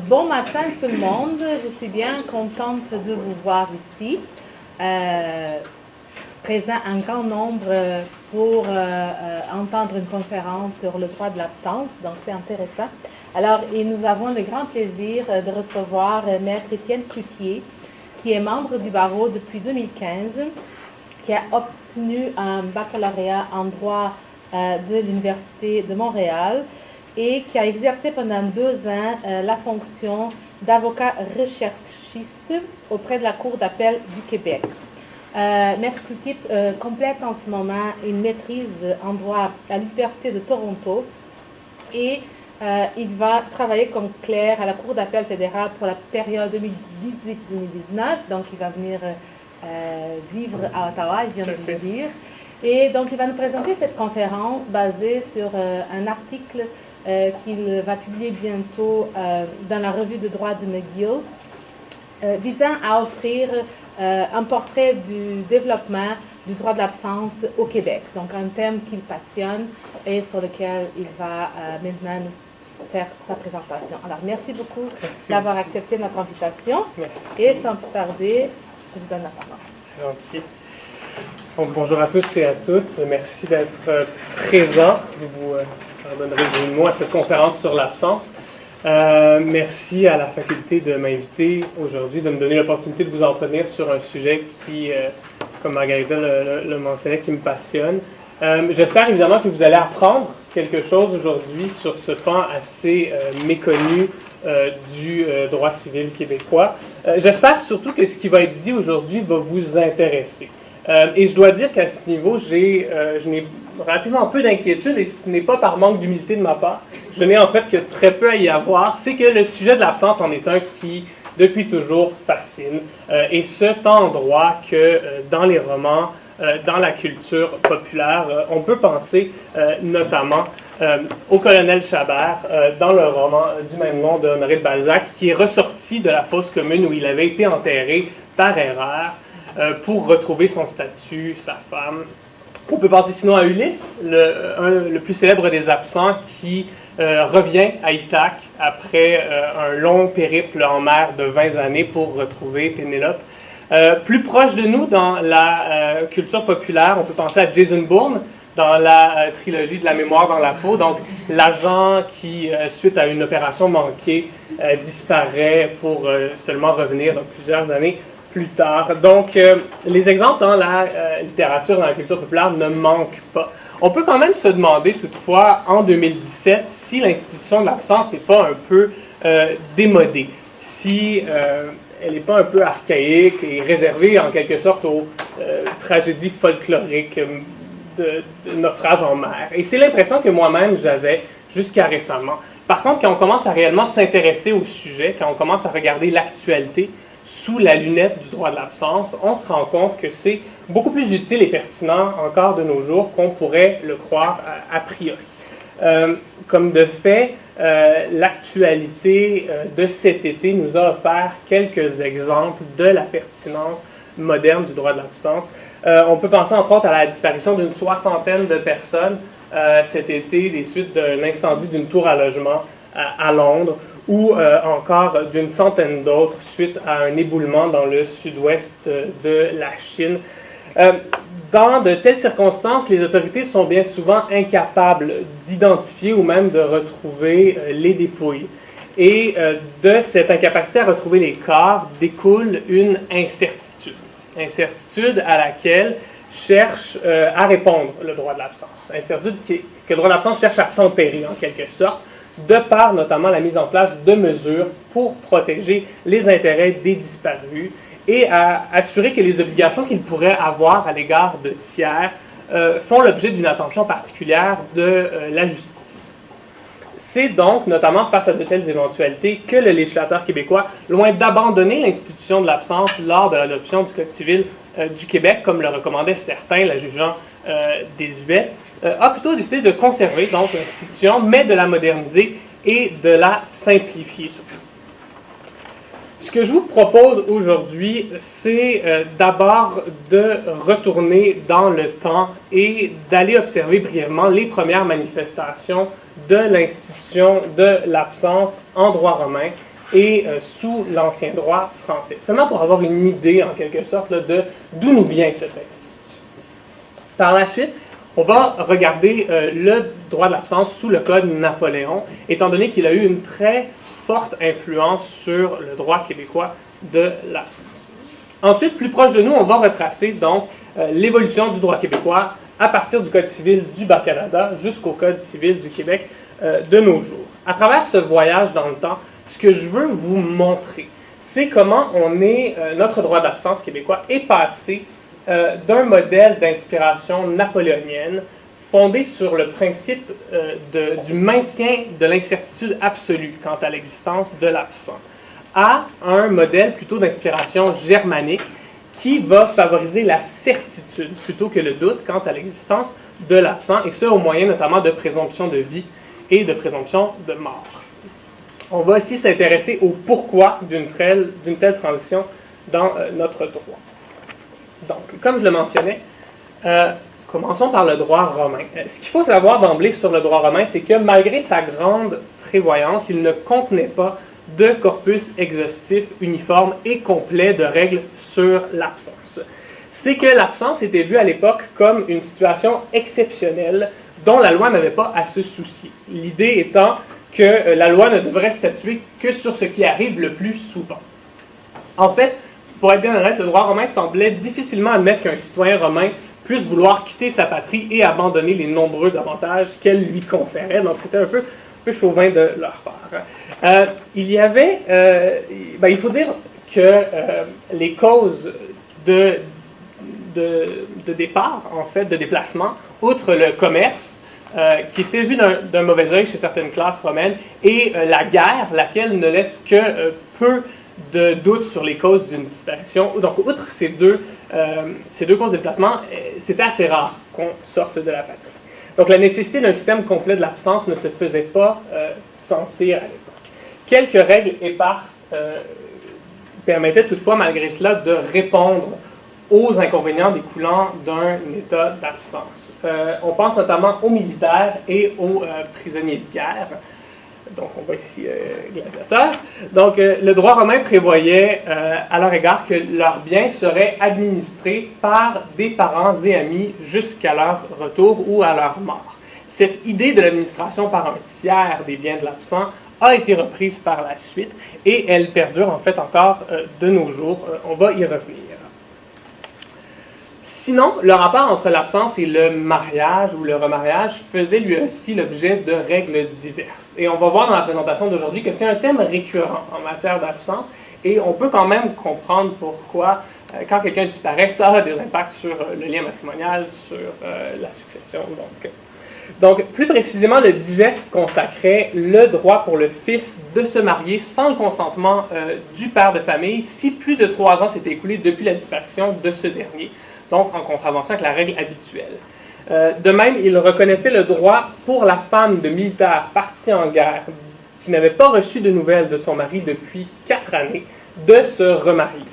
Bon matin tout le monde, je suis bien contente de vous voir ici, présent un grand nombre pour entendre une conférence sur le droit de l'absence, donc c'est intéressant. Alors, et nous avons le grand plaisir de recevoir Maître Étienne Cloutier, qui est membre du barreau depuis 2015, qui a obtenu un baccalauréat en droit de l'Université de Montréal, et qui a exercé pendant 2 ans la fonction d'avocat recherchiste auprès de la Cour d'appel du Québec. Maître Cloutier complète en ce moment une maîtrise en droit à l'Université de Toronto et il va travailler comme clerc à la Cour d'appel fédérale pour la période 2018-2019, donc il va venir vivre à Ottawa, il vient de le dire. Et donc il va nous présenter cette conférence basée sur un article qu'il va publier bientôt dans la revue de droit de McGill, visant à offrir un portrait du développement du droit de l'absence au Québec. Donc un thème qu'il passionne et sur lequel il va maintenant nous faire sa présentation. Alors merci beaucoup d'avoir accepté notre invitation. Merci. Et sans plus tarder, je vous donne la parole. Gentil. Donc, bonjour à tous et à toutes. Merci d'être présents. Vous pardonnerez du mot à cette conférence sur l'absence. Merci à la faculté de m'inviter aujourd'hui, de me donner l'opportunité de vous entretenir sur un sujet qui, comme Margarita le mentionnait, qui me passionne. J'espère évidemment que vous allez apprendre quelque chose aujourd'hui sur ce pan assez méconnu du droit civil québécois. J'espère surtout que ce qui va être dit aujourd'hui va vous intéresser. Et je dois dire qu'à ce niveau, je n'ai relativement peu d'inquiétude, et ce n'est pas par manque d'humilité de ma part. Je n'ai en fait que très peu à y avoir. C'est que le sujet de l'absence en est un qui, depuis toujours, fascine. Et ce, tant en droit que dans les romans, dans la culture populaire. On peut penser notamment au colonel Chabert, dans le roman du même nom de Honoré de Balzac, qui est ressorti de la fosse commune où il avait été enterré par erreur pour retrouver son statut, sa femme. On peut penser sinon à Ulysse, le plus célèbre des absents, qui revient à Ithaque après un long périple en mer de 20 années pour retrouver Pénélope. Plus proche de nous dans la culture populaire, on peut penser à Jason Bourne dans la trilogie de la mémoire dans la peau. Donc, l'agent qui, suite à une opération manquée, disparaît pour seulement revenir plusieurs années plus tard. Donc, les exemples dans la littérature, dans la culture populaire ne manquent pas. On peut quand même se demander toutefois, en 2017, si l'institution de l'absence n'est pas un peu démodée, si elle n'est pas un peu archaïque et réservée en quelque sorte aux tragédies folkloriques de naufrage en mer. Et c'est l'impression que moi-même j'avais jusqu'à récemment. Par contre, quand on commence à réellement s'intéresser au sujet, quand on commence à regarder l'actualité sous la lunette du droit de l'absence, on se rend compte que c'est beaucoup plus utile et pertinent encore de nos jours qu'on pourrait le croire a priori. Comme de fait, l'actualité de cet été nous a offert quelques exemples de la pertinence moderne du droit de l'absence. On peut penser entre autres à la disparition d'une 60aine de personnes cet été des suites d'un incendie d'une tour à logement à Londres, ou encore d'une centaine d'autres suite à un éboulement dans le sud-ouest de la Chine. Dans de telles circonstances, les autorités sont bien souvent incapables d'identifier ou même de retrouver les dépouilles. Et de cette incapacité à retrouver les corps découle une incertitude. Incertitude à laquelle cherche à répondre le droit de l'absence. Incertitude que le droit de l'absence cherche à tempérer en quelque sorte, de par notamment la mise en place de mesures pour protéger les intérêts des disparus et à assurer que les obligations qu'ils pourraient avoir à l'égard de tiers font l'objet d'une attention particulière de la justice. C'est donc notamment face à de telles éventualités que le législateur québécois, loin d'abandonner l'institution de l'absence lors de l'adoption du Code civil du Québec, comme le recommandaient certains, la jugeant désuet, a plutôt décidé de conserver donc l'institution, mais de la moderniser et de la simplifier surtout. Ce que je vous propose aujourd'hui, c'est d'abord de retourner dans le temps et d'aller observer brièvement les premières manifestations de l'institution de l'absence en droit romain et sous l'ancien droit français. Seulement pour avoir une idée, en quelque sorte, là, de d'où nous vient cette institution. Par la suite, on va regarder le droit de l'absence sous le Code Napoléon, étant donné qu'il a eu une très forte influence sur le droit québécois de l'absence. Ensuite, plus proche de nous, on va retracer donc l'évolution du droit québécois à partir du Code civil du Bas-Canada jusqu'au Code civil du Québec de nos jours. À travers ce voyage dans le temps, ce que je veux vous montrer, c'est comment notre droit d'absence québécois est passé d'un modèle d'inspiration napoléonienne fondé sur le principe du maintien de l'incertitude absolue quant à l'existence de l'absent, à un modèle plutôt d'inspiration germanique qui va favoriser la certitude plutôt que le doute quant à l'existence de l'absent, et ce au moyen notamment de présomption de vie et de présomption de mort. On va aussi s'intéresser au pourquoi d'une telle transition dans notre droit. Donc, comme je le mentionnais, commençons par le droit romain. Ce qu'il faut savoir d'emblée sur le droit romain, c'est que malgré sa grande prévoyance, il ne contenait pas de corpus exhaustif, uniforme et complet de règles sur l'absence. C'est que l'absence était vue à l'époque comme une situation exceptionnelle dont la loi n'avait pas à se soucier. L'idée étant que la loi ne devrait statuer que sur ce qui arrive le plus souvent. En fait, pour être bien honnête, le droit romain semblait difficilement admettre qu'un citoyen romain puisse vouloir quitter sa patrie et abandonner les nombreux avantages qu'elle lui conférait. Donc, c'était un peu chauvin de leur part. Il faut dire que les causes de départ, en fait, de déplacement, outre le commerce, qui était vu d'un mauvais œil chez certaines classes romaines, et la guerre, laquelle ne laisse que peu de doutes sur les causes d'une disparition. Donc, outre ces deux causes de déplacement, c'était assez rare qu'on sorte de la patrie. Donc, la nécessité d'un système complet de l'absence ne se faisait pas sentir à l'époque. Quelques règles éparses permettaient toutefois, malgré cela, de répondre aux inconvénients découlant d'un état d'absence. On pense notamment aux militaires et aux prisonniers de guerre. Donc, on voit ici gladiateurs. Donc, le droit romain prévoyait à leur égard que leurs biens seraient administrés par des parents et amis jusqu'à leur retour ou à leur mort. Cette idée de l'administration par un tiers des biens de l'absent a été reprise par la suite et elle perdure en fait encore de nos jours. On va y revenir. Sinon, le rapport entre l'absence et le mariage ou le remariage faisait lui aussi l'objet de règles diverses. Et on va voir dans la présentation d'aujourd'hui que c'est un thème récurrent en matière d'absence et on peut quand même comprendre pourquoi, quand quelqu'un disparaît, ça a des impacts sur le lien matrimonial, sur la succession. Donc, plus précisément, le digeste consacrait le droit pour le fils de se marier sans le consentement du père de famille si plus de 3 ans s'étaient écoulés depuis la disparition de ce dernier. Donc en contravention avec la règle habituelle. De même, il reconnaissait le droit pour la femme de militaire partie en guerre, qui n'avait pas reçu de nouvelles de son mari depuis 4 années, de se remarier.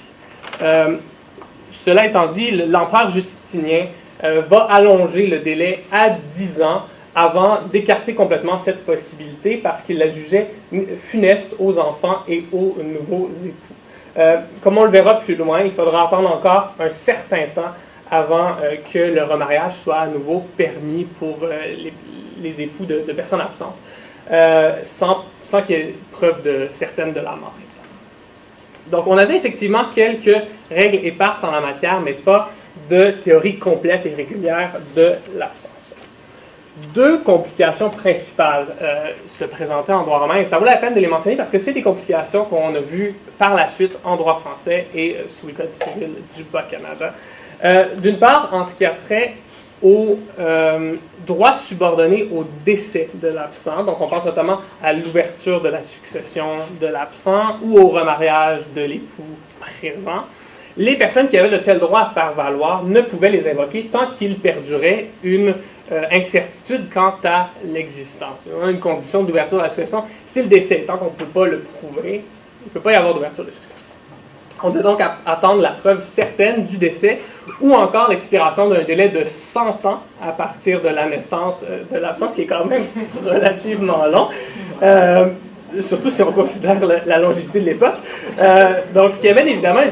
Cela étant dit, l'empereur Justinien va allonger le délai à 10 ans avant d'écarter complètement cette possibilité parce qu'il la jugeait funeste aux enfants et aux nouveaux époux. Comme on le verra plus loin, il faudra attendre encore un certain temps avant que le remariage soit à nouveau permis pour les époux de personnes absentes, sans qu'il y ait preuve certaine de la mort. Donc, on avait effectivement quelques règles éparses en la matière, mais pas de théorie complète et régulière de l'absence. 2 complications principales se présentaient en droit romain, et ça vaut la peine de les mentionner parce que c'est des complications qu'on a vues par la suite en droit français et sous le Code civil du Bas-Canada. D'une part, en ce qui a trait au droit subordonné au décès de l'absent, donc on pense notamment à l'ouverture de la succession de l'absent ou au remariage de l'époux présent. Les personnes qui avaient de tels droits à faire valoir ne pouvaient les invoquer tant qu'il perdurait une incertitude quant à l'existence. Une condition d'ouverture de la succession, c'est le décès. Tant qu'on ne peut pas le prouver, Il ne peut pas y avoir d'ouverture de succession. On doit donc attendre la preuve certaine du décès ou encore l'expiration d'un délai de 100 ans à partir de la naissance de l'absence, qui est quand même relativement long, surtout si on considère la longévité de l'époque. Donc, ce qui amène évidemment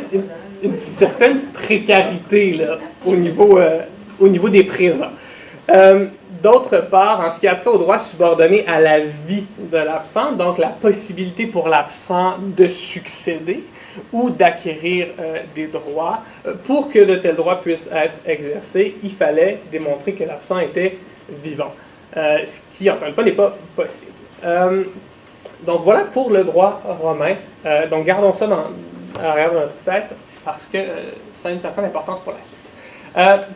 une certaine précarité là, au niveau des présents. D'autre part, en ce qui a trait au droit subordonné à la vie de l'absent, donc la possibilité pour l'absent de succéder ou d'acquérir des droits, pour que de tels droits puissent être exercés, il fallait démontrer que l'absent était vivant, ce qui, encore une fois, n'est pas possible. Donc voilà pour le droit romain. Donc gardons ça à l'arrière de notre tête, parce que ça a une certaine importance pour la suite.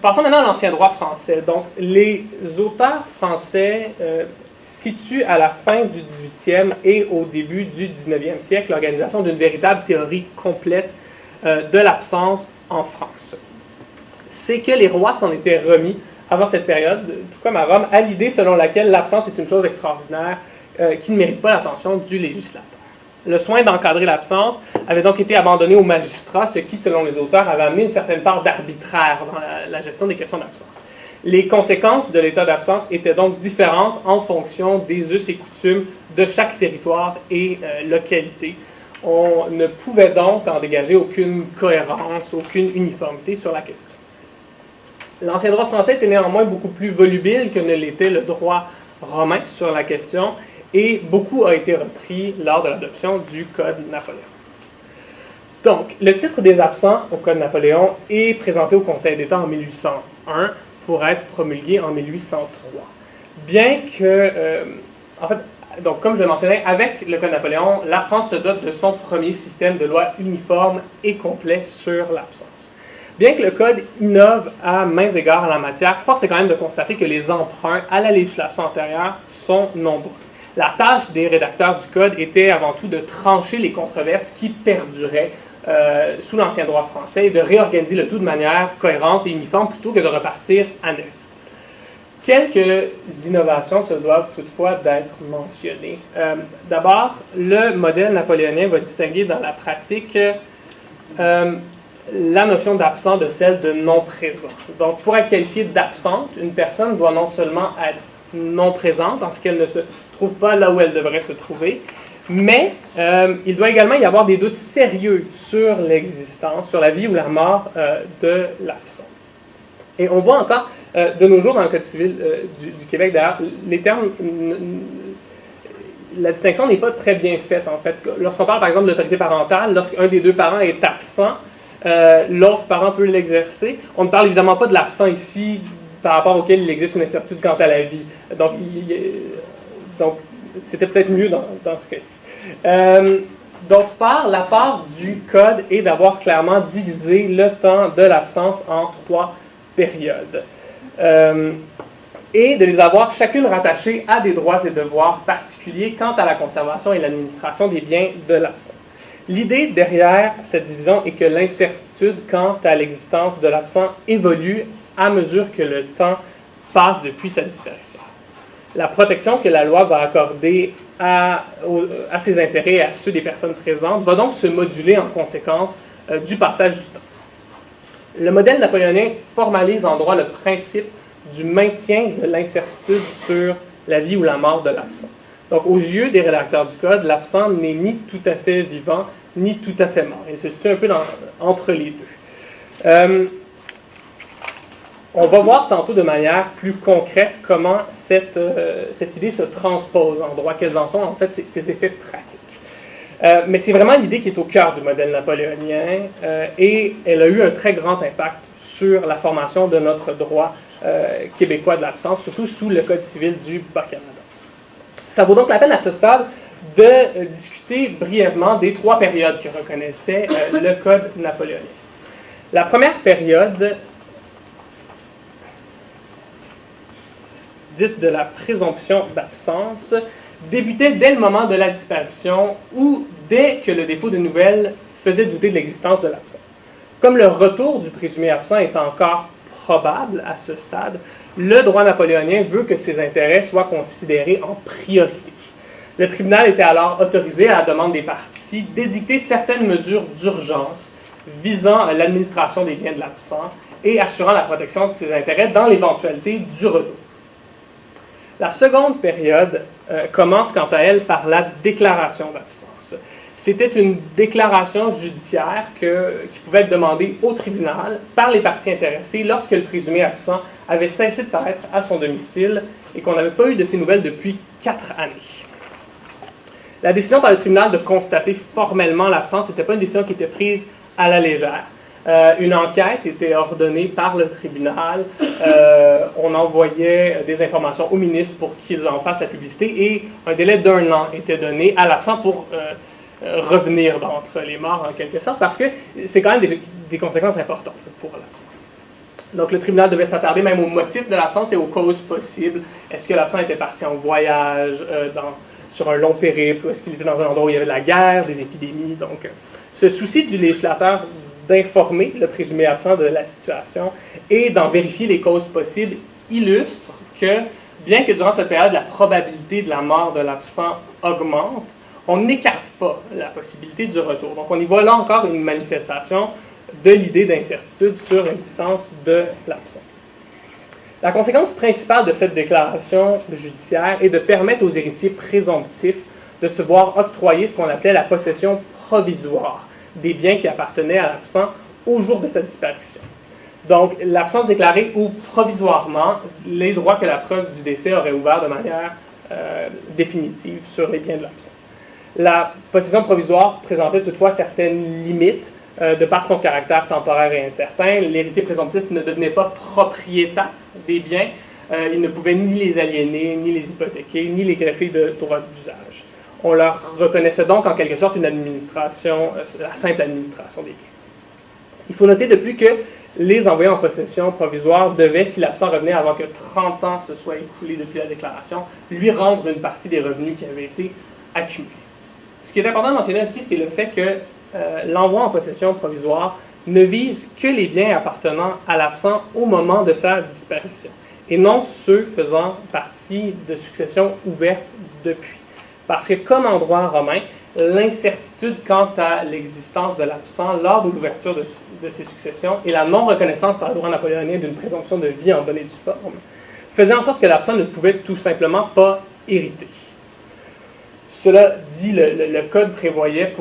Passons maintenant à l'ancien droit français. Donc, les auteurs français situent à la fin du 18e et au début du 19e siècle l'organisation d'une véritable théorie complète de l'absence en France. C'est que les rois s'en étaient remis avant cette période, tout comme à Rome, à l'idée selon laquelle l'absence est une chose extraordinaire qui ne mérite pas l'attention du législateur. Le soin d'encadrer l'absence avait donc été abandonné aux magistrats, ce qui, selon les auteurs, avait amené une certaine part d'arbitraire dans la gestion des questions d'absence. Les conséquences de l'état d'absence étaient donc différentes en fonction des us et coutumes de chaque territoire et localité. On ne pouvait donc en dégager aucune cohérence, aucune uniformité sur la question. L'ancien droit français était néanmoins beaucoup plus volubile que ne l'était le droit romain sur la question, et beaucoup a été repris lors de l'adoption du Code Napoléon. Donc, le titre des absents au Code Napoléon est présenté au Conseil d'État en 1801 pour être promulgué en 1803. Bien que, en fait, donc, comme je le mentionnais, avec le Code Napoléon, la France se dote de son premier système de loi uniforme et complet sur l'absence. Bien que le Code innove à maints égards en la matière, force est quand même de constater que les emprunts à la législation antérieure sont nombreux. La tâche des rédacteurs du Code était avant tout de trancher les controverses qui perduraient sous l'ancien droit français et de réorganiser le tout de manière cohérente et uniforme plutôt que de repartir à neuf. Quelques innovations se doivent toutefois d'être mentionnées. D'abord, le modèle napoléonien va distinguer dans la pratique la notion d'absent de celle de non présent. Donc, pour être qualifiée d'absente, une personne doit non seulement être non présente, en ce qu'elle ne se trouve pas là où elle devrait se trouver, mais il doit également y avoir des doutes sérieux sur l'existence, sur la vie ou la mort de l'absent. Et on voit encore, de nos jours dans le Code civil du Québec, d'ailleurs, les termes, la distinction n'est pas très bien faite, en fait. Lorsqu'on parle, par exemple, de l'autorité parentale, lorsqu'un des deux parents est absent, l'autre parent peut l'exercer. On ne parle évidemment pas de l'absent ici par rapport auquel il existe une incertitude quant à la vie. Donc c'était peut-être mieux dans ce cas-ci. D'autre part, la part du Code est d'avoir clairement divisé le temps de l'absence en 3 périodes. Et de les avoir chacune rattachées à des droits et devoirs particuliers quant à la conservation et l'administration des biens de l'absent. L'idée derrière cette division est que l'incertitude quant à l'existence de l'absent évolue à mesure que le temps passe depuis sa disparition. La protection que la loi va accorder à ses intérêts et à ceux des personnes présentes va donc se moduler en conséquence du passage du temps. Le modèle napoléonien formalise en droit le principe du maintien de l'incertitude sur la vie ou la mort de l'absent. Donc, aux yeux des rédacteurs du Code, l'absent n'est ni tout à fait vivant, ni tout à fait mort. Il se situe un peu entre les deux. On va voir tantôt de manière plus concrète comment cette idée se transpose en droit, quels en sont en fait ses effets pratiques. Mais c'est vraiment l'idée qui est au cœur du modèle napoléonien et elle a eu un très grand impact sur la formation de notre droit québécois de l'absence, surtout sous le Code civil du Bas-Canada. Ça vaut donc la peine à ce stade de discuter brièvement des 3 périodes que reconnaissait le Code napoléonien. La première période, dite de la présomption d'absence, débutait dès le moment de la disparition ou dès que le défaut de nouvelles faisait douter de l'existence de l'absent. Comme le retour du présumé absent est encore probable à ce stade, le droit napoléonien veut que ses intérêts soient considérés en priorité. Le tribunal était alors autorisé, à la demande des parties, celle-ci d'édicter certaines mesures d'urgence visant l'administration des biens de l'absent et assurant la protection de ses intérêts dans l'éventualité du retour. La seconde période commence quant à elle par la déclaration d'absence. C'était une déclaration judiciaire qui pouvait être demandée au tribunal par les parties intéressées lorsque le présumé absent avait cessé de paraître à son domicile et qu'on n'avait pas eu de ses nouvelles depuis 4 années. La décision par le tribunal de constater formellement l'absence n'était pas une décision qui était prise à la légère. Une enquête était ordonnée par le tribunal. On envoyait des informations au ministre pour qu'ils en fassent la publicité et un délai d'1 an était donné à l'absent pour revenir d'entre les morts en quelque sorte parce que c'est quand même des conséquences importantes pour l'absent. Donc le tribunal devait s'attarder même aux motifs de l'absence et aux causes possibles. Est-ce que l'absent était parti en voyage sur un long périple ou est-ce qu'il était dans un endroit où il y avait de la guerre, des épidémies? Donc ce souci du législateur d'informer le présumé absent de la situation et d'en vérifier les causes possibles illustre que, bien que durant cette période la probabilité de la mort de l'absent augmente, on n'écarte pas la possibilité du retour. Donc on y voit là encore une manifestation de l'idée d'incertitude sur l'existence de l'absent. La conséquence principale de cette déclaration judiciaire est de permettre aux héritiers présomptifs de se voir octroyer ce qu'on appelait la possession provisoire des biens qui appartenaient à l'absent au jour de sa disparition. Donc, l'absence déclarée ouvre provisoirement les droits que la preuve du décès aurait ouverts de manière définitive sur les biens de l'absent. La possession provisoire présentait toutefois certaines limites de par son caractère temporaire et incertain. L'héritier présomptif ne devenait pas propriétaire des biens. Il ne pouvait ni les aliéner, ni les hypothéquer, ni les greffer de droits d'usage. On leur reconnaissait donc en quelque sorte une administration, la simple administration des biens. Il faut noter de plus que les envoyés en possession provisoire devaient, si l'absent revenait avant que 30 ans se soient écoulés depuis la déclaration, lui rendre une partie des revenus qui avaient été accumulés. Ce qui est important de mentionner aussi, c'est le fait que l'envoi en possession provisoire ne vise que les biens appartenant à l'absent au moment de sa disparition, et non ceux faisant partie de successions ouvertes depuis. Parce que, comme en droit romain, l'incertitude quant à l'existence de l'absent lors de l'ouverture de ces successions et la non-reconnaissance par le droit napoléonien d'une présomption de vie en bonne et due forme faisaient en sorte que l'absent ne pouvait tout simplement pas hériter. Cela dit, le Code prévoyait,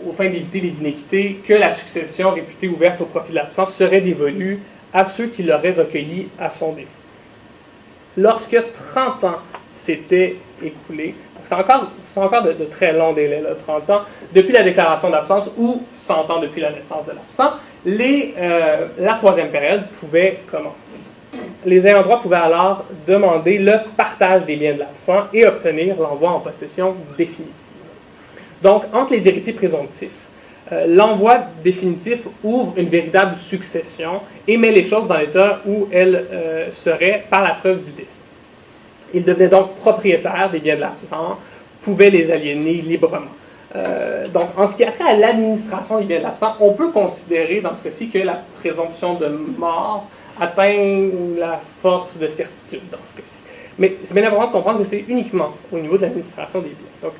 aux fins d'éviter les inéquités, que la succession réputée ouverte au profit de l'absent serait dévolue à ceux qui l'auraient recueillie à son défaut. Lorsque 30 ans s'étaient écoulés, c'est encore de très longs délais, là, 30 ans, depuis la déclaration d'absence ou 100 ans depuis la naissance de l'absent, la troisième période pouvait commencer. Les ayants droit pouvaient alors demander le partage des biens de l'absent et obtenir l'envoi en possession définitive. Donc, entre les héritiers présomptifs, l'envoi définitif ouvre une véritable succession et met les choses dans l'état où elles seraient par la preuve du décès. Il devenait donc propriétaire des biens de l'absent, pouvait les aliéner librement. Donc, en ce qui a trait à l'administration des biens de l'absent, on peut considérer dans ce cas-ci que la présomption de mort atteint la force de certitude dans ce cas-ci. Mais c'est bien important de comprendre que c'est uniquement au niveau de l'administration des biens. Donc,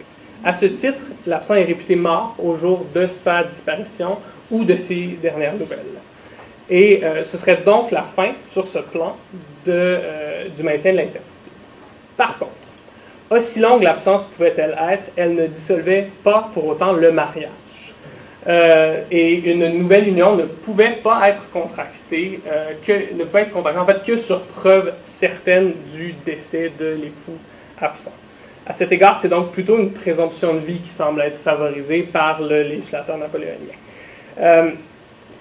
à ce titre, l'absent est réputé mort au jour de sa disparition ou de ses dernières nouvelles. Et ce serait donc la fin, sur ce plan, du maintien de l'incertitude. Par contre, aussi longue l'absence pouvait-elle être, elle ne dissolvait pas pour autant le mariage. Et une nouvelle union ne pouvait pas être contractée, en fait que sur preuve certaine du décès de l'époux absent. À cet égard, c'est donc plutôt une présomption de vie qui semble être favorisée par le législateur napoléonien.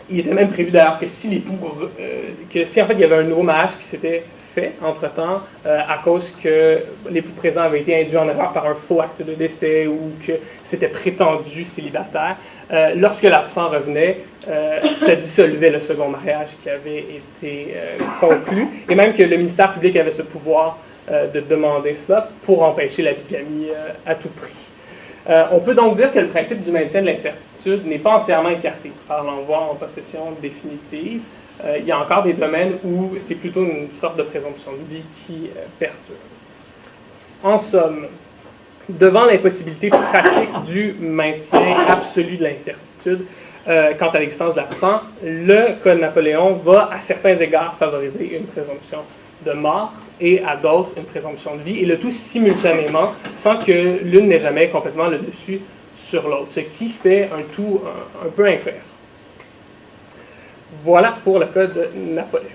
Il était même prévu d'ailleurs que si en fait il y avait un nouveau mariage qui s'était fait entre-temps, à cause que l'époux présent avait été induit en erreur par un faux acte de décès ou que c'était prétendu célibataire, lorsque l'absent revenait, ça dissolvait le second mariage qui avait été conclu, et même que le ministère public avait ce pouvoir de demander cela pour empêcher la bigamie à tout prix. On peut donc dire que le principe du maintien de l'incertitude n'est pas entièrement écarté par l'envoi en possession définitive. Il y a encore des domaines où c'est plutôt une sorte de présomption de vie qui perdure. En somme, devant l'impossibilité pratique du maintien absolu de l'incertitude quant à l'existence de l'absent, le Code Napoléon va à certains égards favoriser une présomption de mort et à d'autres une présomption de vie, et le tout simultanément, sans que l'une n'ait jamais complètement le dessus sur l'autre, ce qui fait un tout un peu incohérent. Voilà pour le Code Napoléon.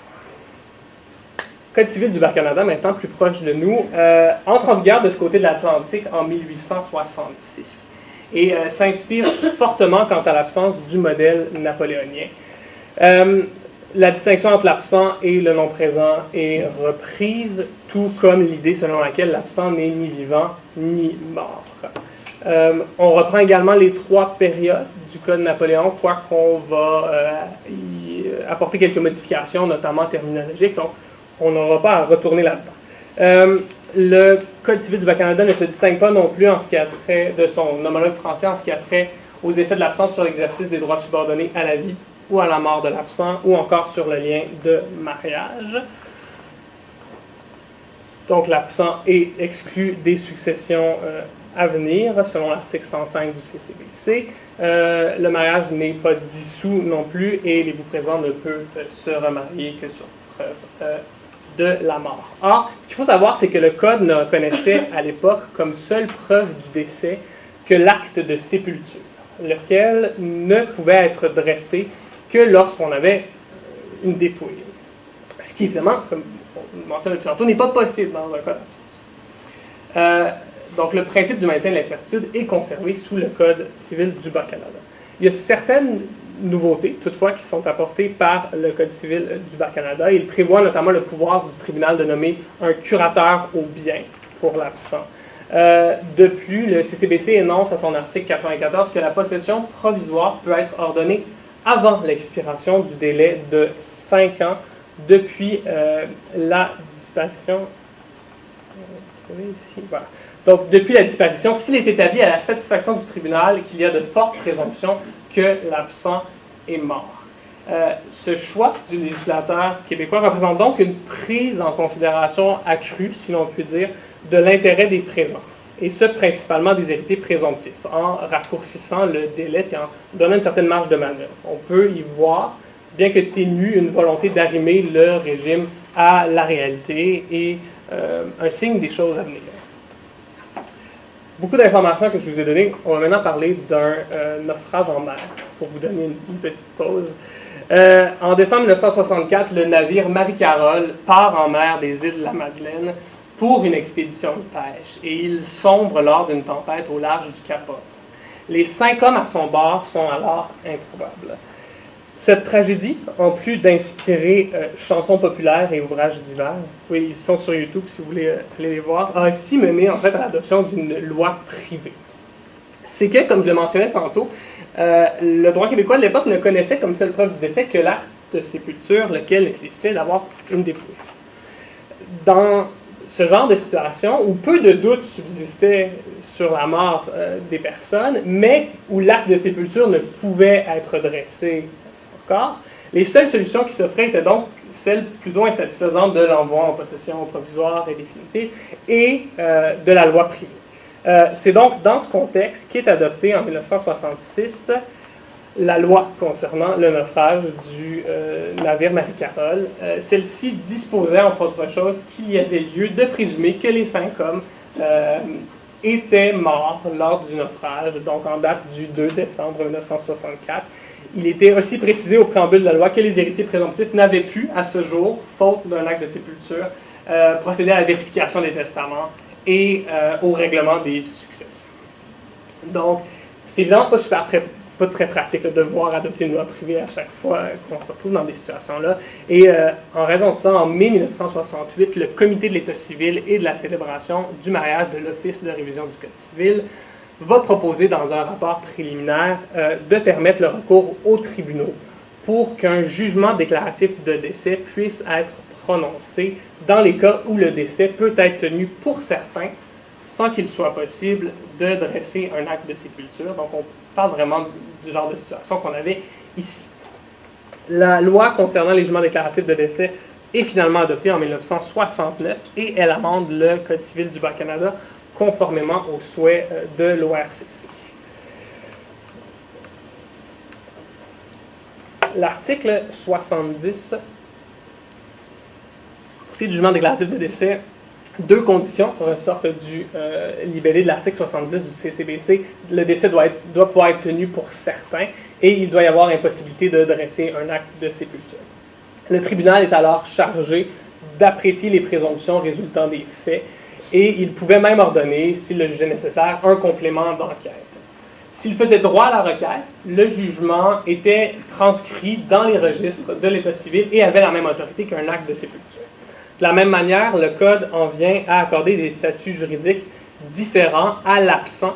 Code civil du Bas-Canada, maintenant plus proche de nous, entre en vigueur de ce côté de l'Atlantique en 1866 et s'inspire fortement quant à l'absence du modèle napoléonien. La distinction entre l'absent et le non présent est reprise, tout comme l'idée selon laquelle l'absent n'est ni vivant ni mort. On reprend également les 3 périodes du Code Napoléon, quoiqu'on va y apporter quelques modifications, notamment terminologiques, donc on n'aura pas à retourner là-dedans. Le Code civil du Bas-Canada ne se distingue pas non plus en ce qui a trait de son homologue français, en ce qui a trait aux effets de l'absence sur l'exercice des droits subordonnés à la vie ou à la mort de l'absent, ou encore sur le lien de mariage. Donc l'absent est exclu des successions à venir, selon l'article 105 du CCBC. Le mariage n'est pas dissous non plus, et l'époux présent ne peut se remarier que sur preuve de la mort. Or, ce qu'il faut savoir, c'est que le Code ne reconnaissait à l'époque comme seule preuve du décès que l'acte de sépulture, lequel ne pouvait être dressé que lorsqu'on avait une dépouille. Ce qui, évidemment, comme on mentionne depuis tantôt, n'est pas possible dans un cas d'absence. Donc, le principe du maintien de l'incertitude est conservé sous le Code civil du Bas-Canada. Il y a certaines nouveautés, toutefois, qui sont apportées par le Code civil du Bas-Canada. Il prévoit notamment le pouvoir du tribunal de nommer un curateur au bien pour l'absent. De plus, le CCBC énonce à son article 94 que la possession provisoire peut être ordonnée avant l'expiration du délai de 5 ans depuis la disparition. Voilà. Donc, depuis la disparition, s'il est établi à la satisfaction du tribunal qu'il y a de fortes présomptions que l'absent est mort. Ce choix du législateur québécois représente donc une prise en considération accrue, si l'on peut dire, de l'intérêt des présents, et ce, principalement des héritiers présomptifs, en raccourcissant le délai et en donnant une certaine marge de manœuvre. On peut y voir, bien que ténue, une volonté d'arrimer le régime à la réalité et un signe des choses à venir. Beaucoup d'informations que je vous ai données. On va maintenant parler d'un naufrage en mer, pour vous donner une petite pause. En décembre 1964, le navire Marie-Carole part en mer des îles de la Madeleine pour une expédition de pêche, et il sombre lors d'une tempête au large du Cap Breton. Les 5 hommes à son bord sont alors introuvables. Cette tragédie, en plus d'inspirer chansons populaires et ouvrages divers, ils sont sur YouTube si vous voulez aller les voir, a aussi mené en fait à l'adoption d'une loi privée. C'est que, comme je le mentionnais tantôt, le droit québécois de l'époque ne connaissait comme seule preuve du décès que l'acte de sépulture, lequel nécessitait d'avoir une dépouille. Dans ce genre de situation où peu de doutes subsistaient sur la mort des personnes, mais où l'acte de sépulture ne pouvait être dressé encore, les seules solutions qui s'offraient étaient donc celles plutôt insatisfaisantes de l'envoi en possession provisoire et définitive et de la loi privée. C'est donc dans ce contexte qu'est adoptée en 1966 la loi concernant le naufrage du navire Marie-Carole. Celle-ci disposait, entre autres choses, qu'il y avait lieu de présumer que les 5 hommes étaient morts lors du naufrage, donc en date du 2 décembre 1964. Il était aussi précisé au préambule de la loi que les héritiers présomptifs n'avaient pu, à ce jour, faute d'un acte de sépulture, procéder à la vérification des testaments et au règlement des successions. Donc, c'est évidemment pas très pratique de devoir adopter une loi privée à chaque fois qu'on se retrouve dans des situations-là. Et en raison de ça, en mai 1968, le Comité de l'État civil et de la célébration du mariage de l'Office de révision du Code civil va proposer dans un rapport préliminaire de permettre le recours aux tribunaux pour qu'un jugement déclaratif de décès puisse être prononcé dans les cas où le décès peut être tenu pour certains sans qu'il soit possible de dresser un acte de sépulture. Donc on parle vraiment du genre de situation qu'on avait ici. La loi concernant les jugements déclaratifs de décès est finalement adoptée en 1969 et elle amende le Code civil du Bas-Canada conformément aux souhaits de l'ORCC. L'article 70, pour ce qui est du jugement déclaratif de décès, deux conditions ressortent du libellé de l'article 70 du CCBC. Le décès doit pouvoir être tenu pour certains et il doit y avoir impossibilité de dresser un acte de sépulture. Le tribunal est alors chargé d'apprécier les présomptions résultant des faits et il pouvait même ordonner, s'il le jugeait nécessaire, un complément d'enquête. S'il faisait droit à la requête, le jugement était transcrit dans les registres de l'État civil et avait la même autorité qu'un acte de sépulture. De la même manière, le Code en vient à accorder des statuts juridiques différents à l'absent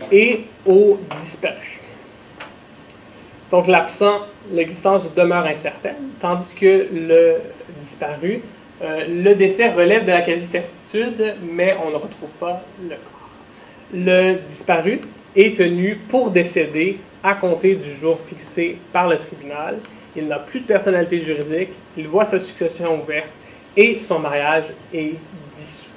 et au disparu. Donc l'absent, l'existence demeure incertaine, tandis que le disparu, le décès relève de la quasi-certitude, mais on ne retrouve pas le corps. Le disparu est tenu pour décéder à compter du jour fixé par le tribunal. Il n'a plus de personnalité juridique, il voit sa succession ouverte et son mariage est dissous.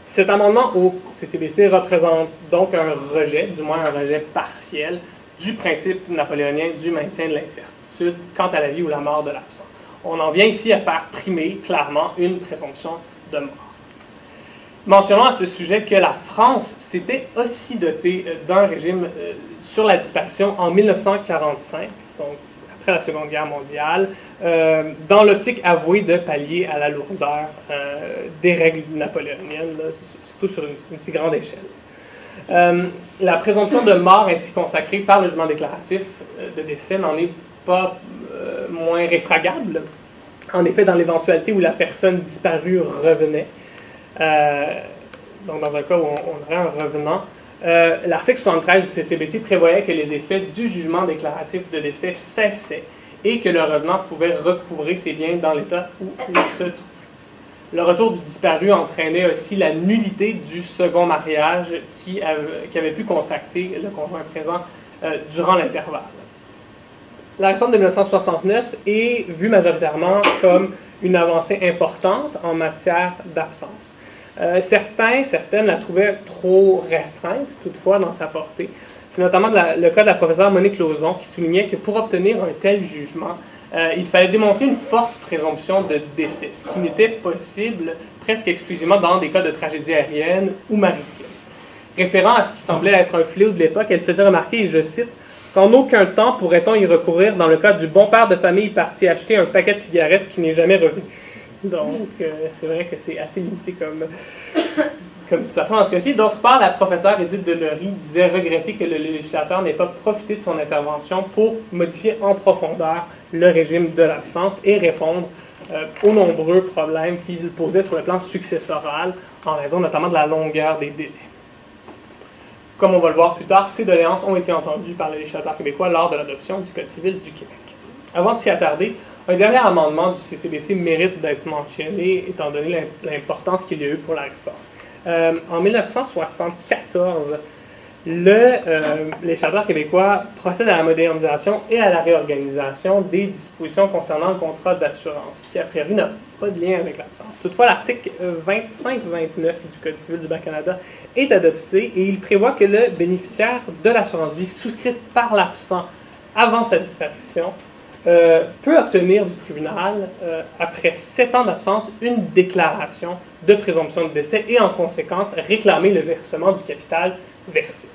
Cet amendement au CCBC représente donc un rejet, du moins un rejet partiel, du principe napoléonien du maintien de l'incertitude quant à la vie ou la mort de l'absent. On en vient ici à faire primer clairement une présomption de mort. Mentionnons à ce sujet que la France s'était aussi dotée d'un régime sur la disparition en 1945, donc après la Seconde Guerre mondiale, dans l'optique avouée de pallier à la lourdeur des règles napoléoniennes, là, surtout sur une si grande échelle. La présomption de mort ainsi consacrée par le jugement déclaratif de décès n'en est pas moins réfragable. En effet, dans l'éventualité où la personne disparue revenait, donc dans un cas où on aurait un revenant, l'article 73 du CCBC prévoyait que les effets du jugement déclaratif de décès cessaient et que le revenant pouvait recouvrer ses biens dans l'état où il se trouve. Le retour du disparu entraînait aussi la nullité du second mariage qui avait pu contracter le conjoint présent durant l'intervalle. La réforme de 1969 est vue majoritairement comme une avancée importante en matière d'absence. Certaines la trouvaient trop restreinte, toutefois, dans sa portée. C'est notamment le cas de la professeure Monique Lauzon qui soulignait que pour obtenir un tel jugement, il fallait démontrer une forte présomption de décès, ce qui n'était possible presque exclusivement dans des cas de tragédie aérienne ou maritime. Référant à ce qui semblait être un fléau de l'époque, elle faisait remarquer, et je cite, « Qu'en aucun temps pourrait-on y recourir dans le cas du bon père de famille parti acheter un paquet de cigarettes qui n'est jamais revenu. » Donc, c'est vrai que c'est assez limité comme situation dans ce cas-ci. D'autre part, la professeure Edith Delory disait regretter que le législateur n'ait pas profité de son intervention pour modifier en profondeur le régime de l'absence et répondre aux nombreux problèmes qu'il posait sur le plan successoral, en raison notamment de la longueur des délais. Comme on va le voir plus tard, ces doléances ont été entendues par le législateur québécois lors de l'adoption du Code civil du Québec. Avant de s'y attarder, un dernier amendement du CCBC mérite d'être mentionné, étant donné l'importance qu'il y a eu pour la réforme. En 1974, le législateur québécois procède à la modernisation et à la réorganisation des dispositions concernant le contrat d'assurance, qui a priori n'a pas de lien avec l'absence. Toutefois, l'article 25-29 du Code civil du Bas-Canada est adopté et il prévoit que le bénéficiaire de l'assurance vie souscrite par l'absent avant sa disparition peut obtenir du tribunal, après 7 ans d'absence, une déclaration de présomption de décès et en conséquence réclamer le versement du capital versé.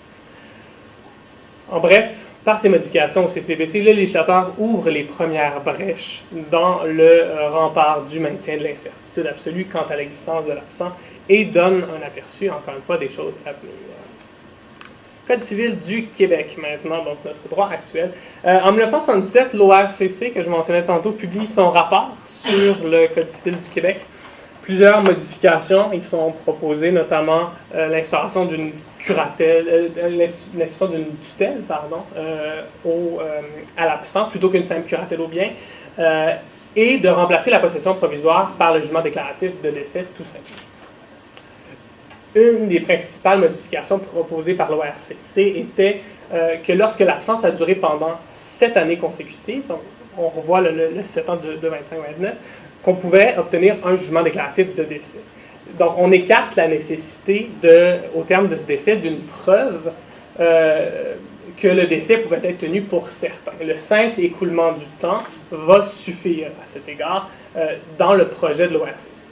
En bref, par ces modifications au CCBC, le législateur ouvre les premières brèches dans le rempart du maintien de l'incertitude absolue quant à l'existence de l'absent et donne un aperçu, encore une fois, des choses à venir. Code civil du Québec, maintenant, donc notre droit actuel. En 1977, l'ORCC, que je mentionnais tantôt, publie son rapport sur le Code civil du Québec. Plusieurs modifications y sont proposées, notamment l'instauration d'une curatelle, l'institution d'une tutelle, à l'absent, plutôt qu'une simple curatelle au bien, et de remplacer la possession provisoire par le jugement déclaratif de décès, tout simplement. Une des principales modifications proposées par l'ORCC était que lorsque l'absence a duré pendant 7 années consécutives, donc on revoit le 7 ans de 25-29, qu'on pouvait obtenir un jugement déclaratif de décès. donc, on écarte la nécessité, au terme de ce décès, d'une preuve que le décès pouvait être tenu pour certain. Le simple écoulement du temps va suffire à cet égard dans le projet de l'ORCC.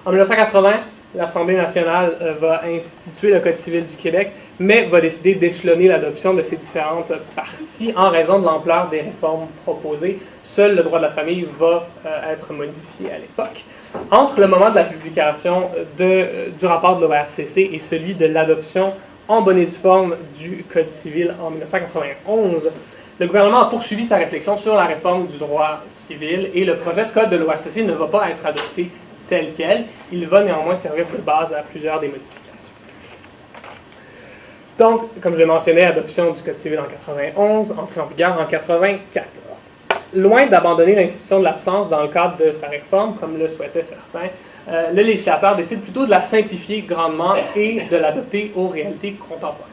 En 1980, l'Assemblée nationale va instituer le Code civil du Québec, mais va décider d'échelonner l'adoption de ces différentes parties en raison de l'ampleur des réformes proposées. Seul le droit de la famille va être modifié à l'époque. Entre le moment de la publication du rapport de l'ORCC et celui de l'adoption en bonne et due forme du Code civil en 1991, le gouvernement a poursuivi sa réflexion sur la réforme du droit civil et le projet de Code de l'ORCC ne va pas être adopté tel quel. Il va néanmoins servir de base à plusieurs des modifications. Donc, comme je mentionnais, adoption du Code civil en 1991, entrée en vigueur en 1994. Loin d'abandonner l'institution de l'absence dans le cadre de sa réforme, comme le souhaitaient certains, le législateur décide plutôt de la simplifier grandement et de l'adopter aux réalités contemporaines.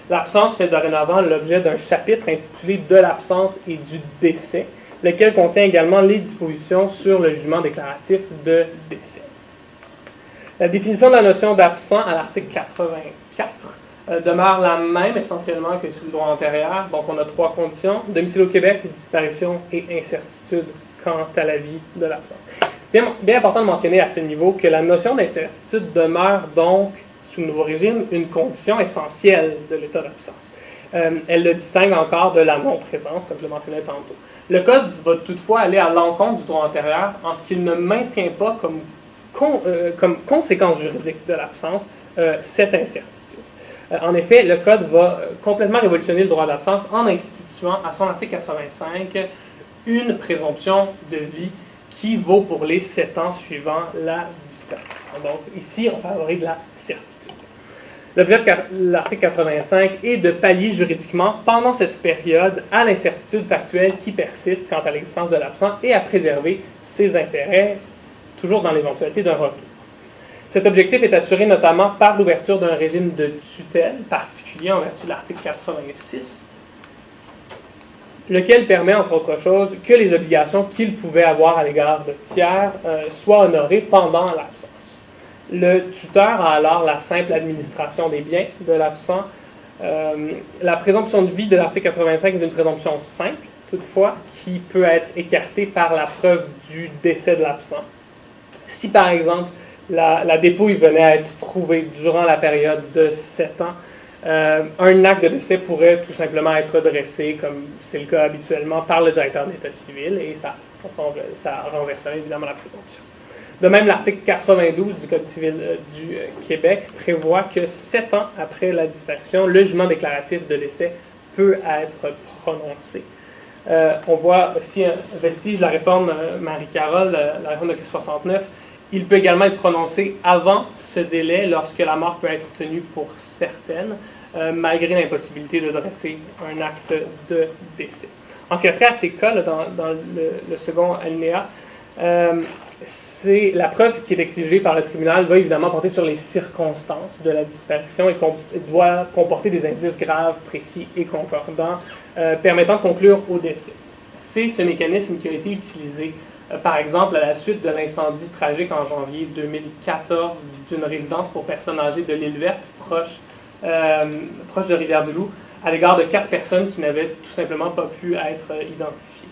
L'absence fait dorénavant l'objet d'un chapitre intitulé « De l'absence et du décès », lequel contient également les dispositions sur le jugement déclaratif de décès. La définition de la notion d'absent à l'article 84 demeure la même essentiellement que sous le droit antérieur. Donc, on a 3 conditions: domicile au Québec, disparition et incertitude quant à la vie de l'absent. Bien important de mentionner à ce niveau que la notion d'incertitude demeure donc, sous le nouveau régime, une condition essentielle de l'état d'absence. Elle le distingue encore de la non-présence, comme je le mentionnais tantôt. Le Code va toutefois aller à l'encontre du droit antérieur en ce qu'il ne maintient pas comme conséquence juridique de l'absence cette incertitude. En effet, le Code va complètement révolutionner le droit de l'absence en instituant à son article 85 une présomption de vie qui vaut pour les 7 ans suivant la disparition. Donc ici, on favorise la certitude. L'objet de l'article 85 est de pallier juridiquement, pendant cette période, à l'incertitude factuelle qui persiste quant à l'existence de l'absent et à préserver ses intérêts, toujours dans l'éventualité d'un retour. Cet objectif est assuré notamment par l'ouverture d'un régime de tutelle particulier en vertu de l'article 86, lequel permet, entre autres choses, que les obligations qu'il pouvait avoir à l'égard de tiers soient honorées pendant l'absence. Le tuteur a alors la simple administration des biens de l'absent. La présomption de vie de l'article 85 est une présomption simple, toutefois, qui peut être écartée par la preuve du décès de l'absent. Si, par exemple, la dépouille venait à être trouvée durant la période de 7 ans, un acte de décès pourrait tout simplement être dressé, comme c'est le cas habituellement, par le directeur de l'État civil, et ça renverserait évidemment la présomption. De même, l'article 92 du Code civil du Québec prévoit que 7 ans après la disparition, le jugement déclaratif de décès peut être prononcé. On voit aussi un vestige de la réforme Marie-Carole, la réforme de 1969. Il peut également être prononcé avant ce délai lorsque la mort peut être tenue pour certaine, malgré l'impossibilité de dresser un acte de décès. En ce qui a trait à ces cas, là, dans le second alinéa, c'est la preuve qui est exigée par le tribunal va évidemment porter sur les circonstances de la disparition et doit comporter des indices graves, précis et concordants permettant de conclure au décès. C'est ce mécanisme qui a été utilisé par exemple à la suite de l'incendie tragique en janvier 2014 d'une résidence pour personnes âgées de l'île Verte, proche de Rivière-du-Loup, à l'égard de 4 personnes qui n'avaient tout simplement pas pu être identifiées.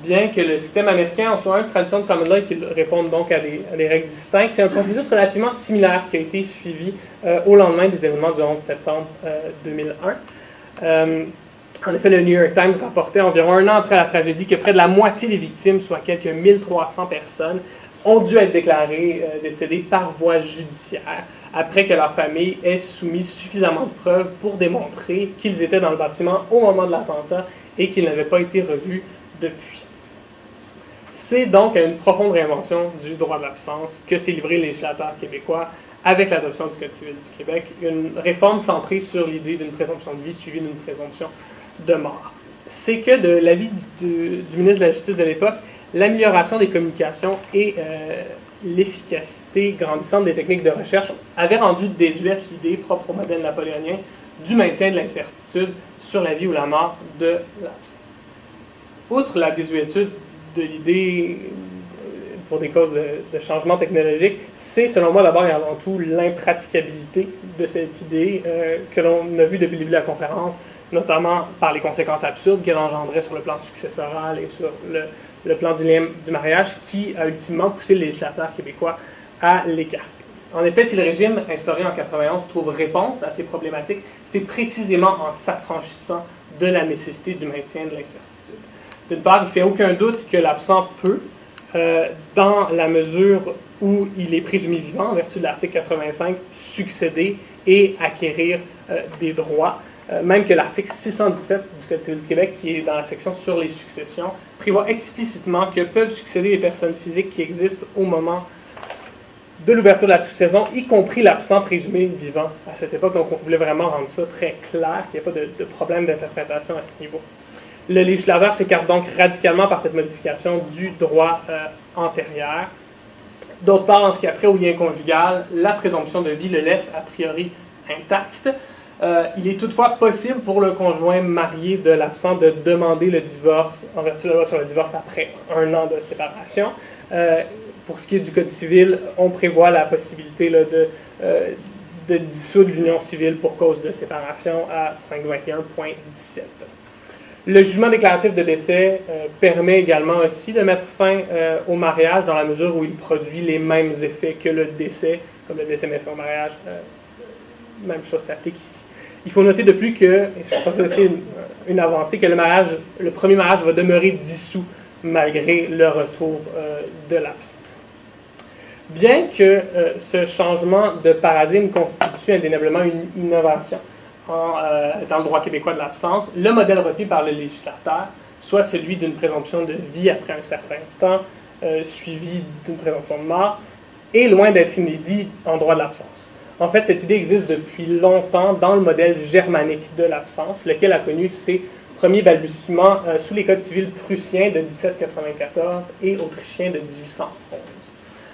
Bien que le système américain en soit une tradition de common law et qu'il réponde donc à des règles distinctes, c'est un processus relativement similaire qui a été suivi au lendemain des événements du 11 septembre 2001. En effet, le New York Times rapportait environ 1 an après la tragédie que près de la moitié des victimes, soit quelques 1300 personnes, ont dû être déclarées décédées par voie judiciaire après que leur famille ait soumis suffisamment de preuves pour démontrer qu'ils étaient dans le bâtiment au moment de l'attentat et qu'ils n'avaient pas été revus depuis. C'est donc à une profonde réinvention du droit de l'absence que s'est livré le législateur québécois avec l'adoption du Code civil du Québec, une réforme centrée sur l'idée d'une présomption de vie suivie d'une présomption de mort. C'est que de l'avis du ministre de la Justice de l'époque, l'amélioration des communications et l'efficacité grandissante des techniques de recherche avaient rendu désuète l'idée propre au modèle napoléonien du maintien de l'incertitude sur la vie ou la mort de l'absent. Outre la désuétude de l'idée pour des causes de changement technologique, c'est selon moi d'abord et avant tout l'impraticabilité de cette idée que l'on a vu depuis le début de la conférence, notamment par les conséquences absurdes qu'elle engendrait sur le plan successoral et sur le plan du lien du mariage, qui a ultimement poussé le législateur québécois à l'écarter. En effet, si le régime instauré en 91 trouve réponse à ces problématiques, c'est précisément en s'affranchissant de la nécessité du maintien de l'incertitude. D'une part, il ne fait aucun doute que l'absent peut, dans la mesure où il est présumé vivant, en vertu de l'article 85, succéder et acquérir des droits, même que l'article 617 du Code civil du Québec, qui est dans la section sur les successions, prévoit explicitement que peuvent succéder les personnes physiques qui existent au moment de l'ouverture de la succession, y compris l'absent présumé vivant à cette époque. Donc, on voulait vraiment rendre ça très clair, qu'il n'y a pas de problème d'interprétation à ce niveau. Le législateur s'écarte donc radicalement par cette modification du droit antérieur. D'autre part, en ce qui a trait au lien conjugal, la présomption de vie le laisse a priori intact. Il est toutefois possible pour le conjoint marié de l'absent de demander le divorce, en vertu de la loi sur le divorce, après 1 an de séparation. Pour ce qui est du Code civil, on prévoit la possibilité là, de dissoudre l'union civile pour cause de séparation à 521.17. Le jugement déclaratif de décès permet également aussi de mettre fin au mariage dans la mesure où il produit les mêmes effets que le décès, comme le décès met fin au mariage. Même chose s'applique ici. Il faut noter de plus que, et je pense que c'est une avancée, que le premier mariage va demeurer dissous malgré le retour de l'absent. Bien que ce changement de paradigme constitue indéniablement une innovation dans le droit québécois de l'absence, le modèle retenu par le législateur, soit celui d'une présomption de vie après un certain temps, suivi d'une présomption de mort, est loin d'être inédit en droit de l'absence. En fait, cette idée existe depuis longtemps dans le modèle germanique de l'absence, lequel a connu ses premiers balbutiements sous les codes civils prussiens de 1794 et autrichiens de 1811.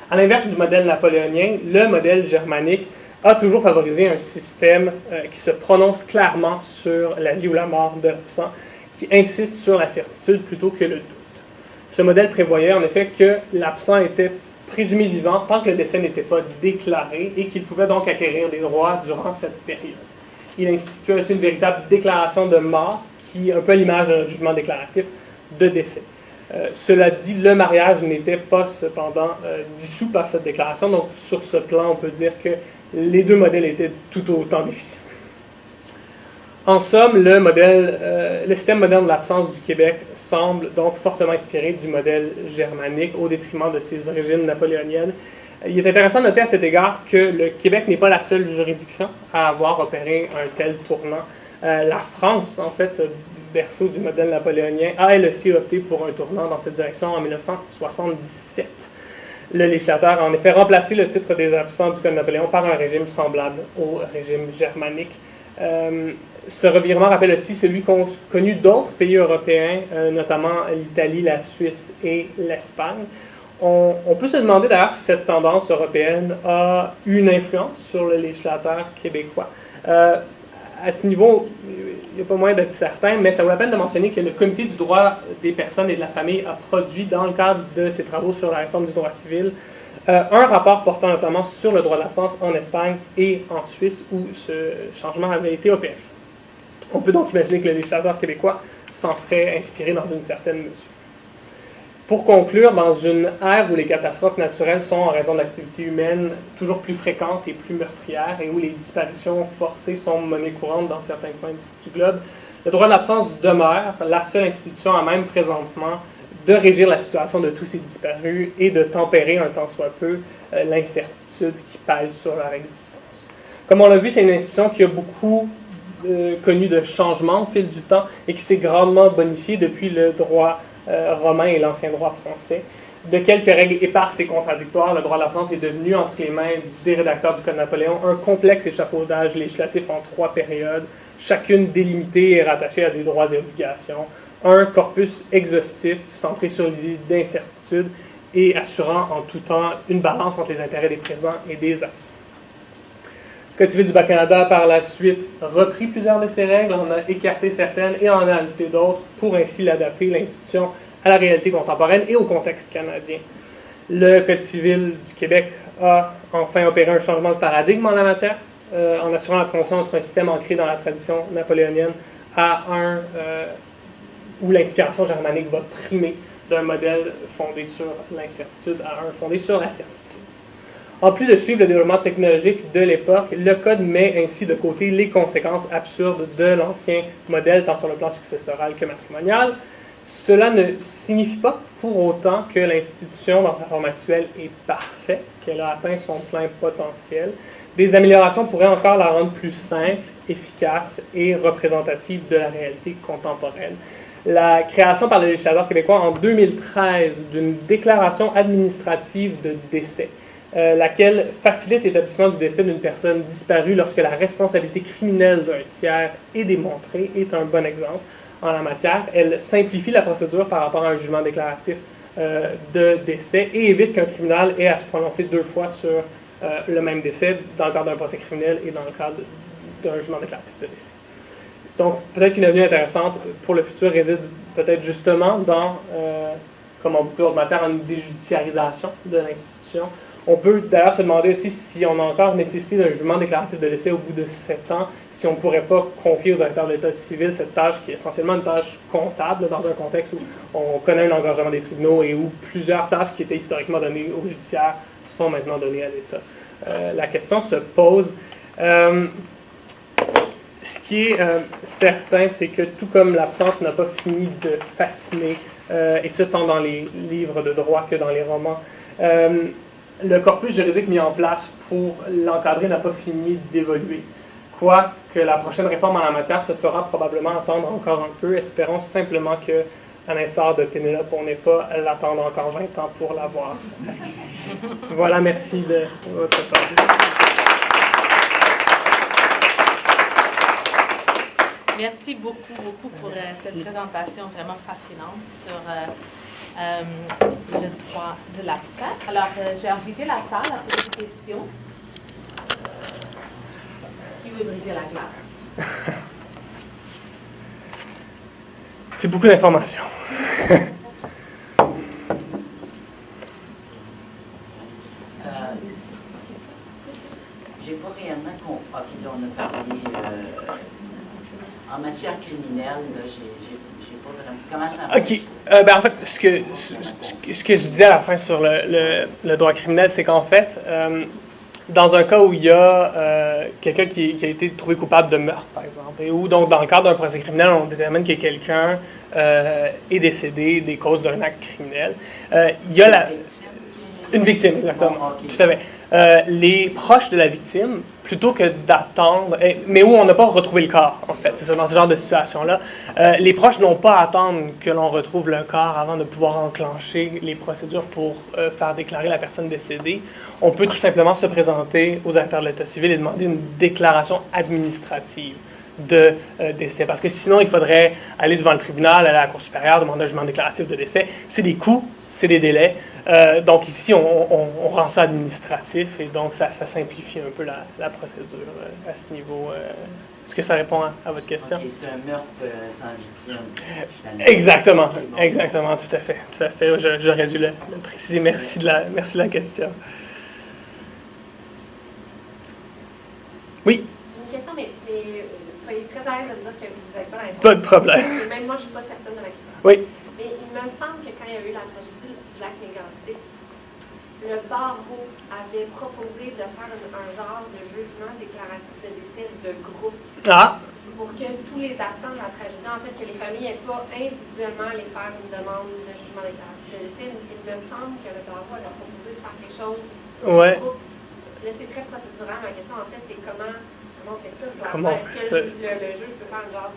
À l'inverse du modèle napoléonien, le modèle germanique a toujours favorisé un système qui se prononce clairement sur la vie ou la mort de l'absent, qui insiste sur la certitude plutôt que le doute. Ce modèle prévoyait en effet que l'absent était présumé vivant tant que le décès n'était pas déclaré et qu'il pouvait donc acquérir des droits durant cette période. Il instituait aussi une véritable déclaration de mort qui est un peu à l'image d'un jugement déclaratif de décès. Cela dit, le mariage n'était pas cependant dissous par cette déclaration, donc sur ce plan, on peut dire que les deux modèles étaient tout autant déficients. En somme, le système moderne de l'absence du Québec semble donc fortement inspiré du modèle germanique au détriment de ses origines napoléoniennes. Il est intéressant de noter à cet égard que le Québec n'est pas la seule juridiction à avoir opéré un tel tournant. La France, en fait, berceau du modèle napoléonien, a elle aussi opté pour un tournant dans cette direction en 1977. Le législateur a en effet remplacé le titre des absents du Code Napoléon par un régime semblable au régime germanique. Ce revirement rappelle aussi celui qu'ont connu d'autres pays européens, notamment l'Italie, la Suisse et l'Espagne. On peut se demander d'ailleurs si cette tendance européenne a une influence sur le législateur québécois. À ce niveau, il n'y a pas moyen d'être certain, mais ça vaut la peine de mentionner que le Comité du droit des personnes et de la famille a produit, dans le cadre de ses travaux sur la réforme du droit civil, un rapport portant notamment sur le droit de l'absence en Espagne et en Suisse, où ce changement avait été opéré. On peut donc imaginer que le législateur québécois s'en serait inspiré dans une certaine mesure. Pour conclure, dans une ère où les catastrophes naturelles sont, en raison de l'activité humaine, toujours plus fréquentes et plus meurtrières, et où les disparitions forcées sont monnaie courante dans certains coins du globe, le droit de l'absence demeure la seule institution à même présentement de régir la situation de tous ces disparus et de tempérer un tant soit peu l'incertitude qui pèse sur leur existence. Comme on l'a vu, c'est une institution qui a beaucoup connu de changements au fil du temps et qui s'est grandement bonifiée depuis le droit romain et l'ancien droit français. De quelques règles éparses et contradictoires, le droit de l'absence est devenu, entre les mains des rédacteurs du Code Napoléon, un complexe échafaudage législatif en 3 périodes, chacune délimitée et rattachée à des droits et obligations, un corpus exhaustif centré sur l'idée d'incertitude et assurant en tout temps une balance entre les intérêts des présents et des absents. Le Code civil du Bas-Canada a par la suite repris plusieurs de ces règles, en a écarté certaines et en a ajouté d'autres pour ainsi l'adapter, l'institution, à la réalité contemporaine et au contexte canadien. Le Code civil du Québec a enfin opéré un changement de paradigme en la matière, en assurant la transition entre un système ancré dans la tradition napoléonienne à un où l'inspiration germanique va primer d'un modèle fondé sur l'incertitude à un fondé sur la certitude. En plus de suivre le développement technologique de l'époque, le Code met ainsi de côté les conséquences absurdes de l'ancien modèle, tant sur le plan successoral que matrimonial. Cela ne signifie pas pour autant que l'institution, dans sa forme actuelle, est parfaite, qu'elle a atteint son plein potentiel. Des améliorations pourraient encore la rendre plus simple, efficace et représentative de la réalité contemporaine. La création par le législateur québécois en 2013 d'une déclaration administrative de décès, laquelle facilite l'établissement du décès d'une personne disparue lorsque la responsabilité criminelle d'un tiers est démontrée, est un bon exemple en la matière. Elle simplifie la procédure par rapport à un jugement déclaratif de décès et évite qu'un tribunal ait à se prononcer 2 fois sur le même décès dans le cadre d'un procès criminel et dans le cadre d'un jugement déclaratif de décès. Donc, peut-être qu'une avenue intéressante pour le futur réside peut-être justement dans, comme en beaucoup d'autres matières, une déjudiciarisation de l'institution. On peut d'ailleurs se demander aussi si on a encore nécessité d'un jugement déclaratif de décès au bout de 7 ans, si on ne pourrait pas confier aux acteurs de l'État civil cette tâche qui est essentiellement une tâche comptable dans un contexte où on connaît un engagement des tribunaux et où plusieurs tâches qui étaient historiquement données aux judiciaires sont maintenant données à l'État. La question se pose. Ce qui est certain, c'est que tout comme l'absence n'a pas fini de fasciner, et ce tant dans les livres de droit que dans les romans, le corpus juridique mis en place pour l'encadrer n'a pas fini d'évoluer. Quoique la prochaine réforme en la matière se fera probablement attendre encore un peu, espérons simplement que, à l'instar de Pénélope, on n'ait pas à l'attendre encore 20 ans pour l'avoir. Voilà, merci de votre temps. Merci beaucoup pour cette présentation vraiment fascinante sur le droit de l'absent. Alors, je vais inviter la salle à poser des questions. Qui veut briser la glace? C'est beaucoup d'informations. J'ai pas réellement compris. OK, là, on a parlé en matière criminelle, là, j'ai pas vraiment. Comment ça marche? OK. En fait, ce que je disais à la fin sur le droit criminel, c'est qu'en fait, dans un cas où il y a quelqu'un qui a été trouvé coupable de meurtre, par exemple, et où, donc, dans le cadre d'un procès criminel, on détermine que quelqu'un est décédé des causes d'un acte criminel, il y a une victime, exactement. Okay. Tout à fait. Les proches de la victime, plutôt que d'attendre, mais où on n'a pas retrouvé le corps, en fait, c'est ça, dans ce genre de situation-là, les proches n'ont pas à attendre que l'on retrouve le corps avant de pouvoir enclencher les procédures pour faire déclarer la personne décédée. On peut tout simplement se présenter aux acteurs de l'État civil et demander une déclaration administrative de décès. Parce que sinon, il faudrait aller devant le tribunal, aller à la Cour supérieure, demander un jugement déclaratif de décès. C'est des coûts, c'est des délais. Donc ici, on rend ça administratif et donc ça simplifie un peu la procédure à ce niveau. Est-ce que ça répond à votre question? Okay, c'est un meurtre sans victime. Exactement, okay, bon. Exactement, tout à fait. Tout à fait. J'aurais dû le préciser. Merci de la question. Oui? J'ai une question, mais soyez très à l'aise de me dire que vous n'avez pas la réponse. Pas de problème. Et même moi, je ne suis pas certaine de la question. Oui. Mais il me semble que quand il y a eu la tragédie du lac Mégantic, le barreau avait proposé de faire un genre de jugement déclaratif de décès de groupe. Ah. Pour que tous les absents de la tragédie, en fait, que les familles n'aient pas individuellement à aller faire une demande de jugement déclaratif de décès. Il me semble que le barreau a proposé de faire quelque chose de groupe. Là, c'est très procédural. Ma question, en fait, c'est comment on fait ça? Est-ce que le juge peut faire une genre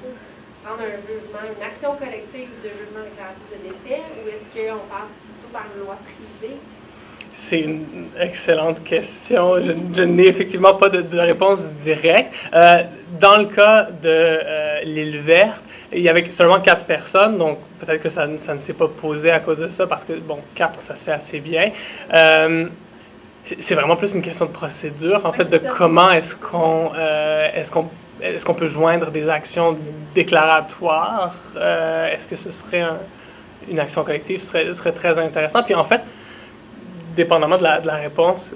prendre un jugement, une action collective de jugement déclaratif de décès, ou est-ce qu'on passe plutôt par une loi privée? C'est une excellente question. Je n'ai effectivement pas de réponse directe. Dans le cas de l'île verte, il y avait seulement 4 personnes, donc peut-être que ça ne s'est pas posé à cause de ça, parce que, bon, 4, ça se fait assez bien. C'est vraiment plus une question de procédure, en fait, de comment est-ce qu'on peut joindre des actions déclaratoires. Est-ce que ce serait une action collective? Ce serait très intéressant. Puis en fait, dépendamment de la réponse,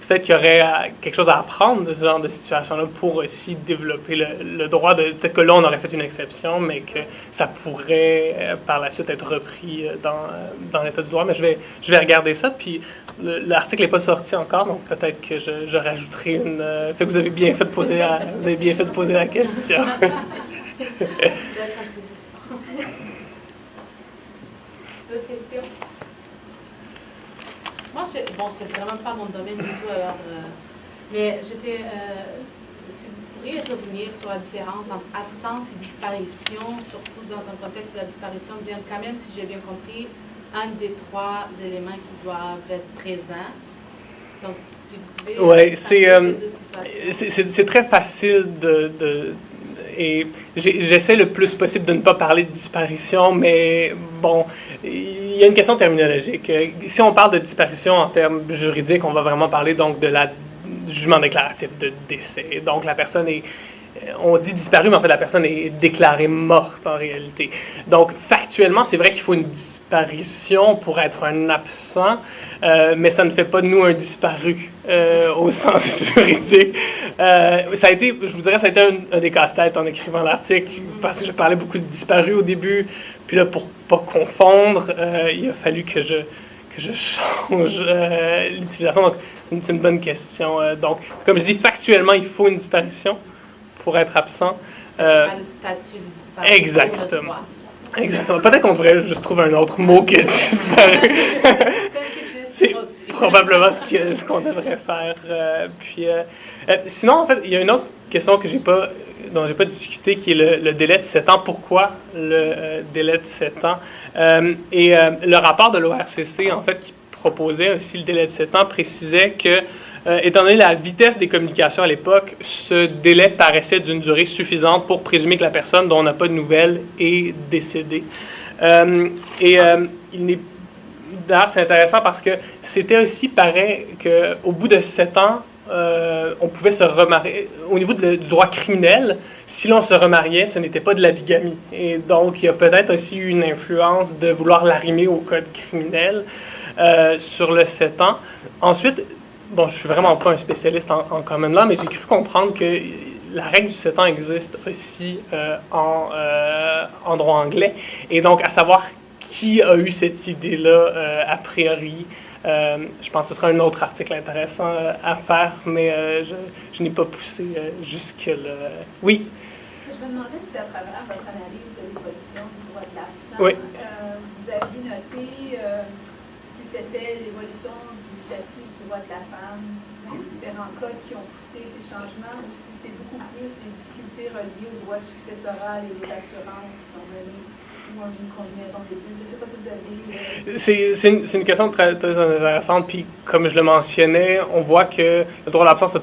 peut-être qu'il y aurait quelque chose à apprendre de ce genre de situation-là pour aussi développer le droit de... Peut-être que là, on aurait fait une exception, mais que ça pourrait par la suite être repris dans l'état du droit. Mais je vais regarder ça. Puis l'article n'est pas sorti encore, donc peut-être que je rajouterai une... fait que vous avez bien fait de poser la question. D'autres questions? Moi, bon, c'est vraiment pas mon domaine du tout, alors, mais si vous pourriez revenir sur la différence entre absence et disparition, surtout dans un contexte de la disparition, bien quand même, si j'ai bien compris, un des trois éléments qui doivent être présents. Donc, si vous pouvez... Oui, c'est très facile et j'essaie le plus possible de ne pas parler de disparition, mais bon, il y a une question terminologique. Si on parle de disparition en termes juridiques, on va vraiment parler donc du jugement déclaratif de décès. Donc la personne est, on dit disparue, mais en fait la personne est déclarée morte en réalité. Donc factuellement, c'est vrai qu'il faut une disparition pour être un absent, mais ça ne fait pas de nous un disparu au sens juridique. Ça a été, je vous dirais, ça a été un des casse-têtes en écrivant l'article, parce que je parlais beaucoup de disparus au début, puis là, pour pas confondre, il a fallu que je change l'utilisation. Donc, c'est une bonne question. Donc, comme je dis, factuellement, il faut une disparition pour être absent. C'est pas le statut de disparu. Exactement. Exactement. Peut-être qu'on devrait juste trouver un autre mot que disparu. C'est probablement ce qu'on devrait faire. Sinon, en fait, il y a une autre question dont j'ai pas discuté, qui est le délai de 7 ans. Pourquoi le délai de 7 ans? Le rapport de l'ORCC, en fait, qui proposait aussi le délai de 7 ans, précisait que, étant donné la vitesse des communications à l'époque, ce délai paraissait d'une durée suffisante pour présumer que la personne dont on n'a pas de nouvelles est décédée. D'ailleurs, c'est intéressant parce que c'était aussi pareil qu'au bout de 7 ans, on pouvait se remarier. Au niveau du droit criminel, si l'on se remariait, ce n'était pas de la bigamie. Et donc, il y a peut-être aussi eu une influence de vouloir l'arrimer au code criminel sur le 7 ans. Ensuite, bon, je ne suis vraiment pas un spécialiste en common law, mais j'ai cru comprendre que la règle du 7 ans existe aussi en droit anglais. Et donc, à savoir qui a eu cette idée-là a priori. Je pense que ce sera un autre article intéressant à faire, mais je n'ai pas poussé jusque-là. Oui? Je me demandais si à travers votre analyse de l'évolution du droit de l'absent, oui. Vous aviez noté si c'était l'évolution du statut du droit de la femme dans les différents codes qui ont poussé ces changements, ou si c'est beaucoup plus les difficultés reliées au droit successoral et les assurances qui ont mené une combinaison des deux. Je ne sais pas si vous avez... C'est une question très, très intéressante. Puis, comme je le mentionnais, on voit que le droit de l'absence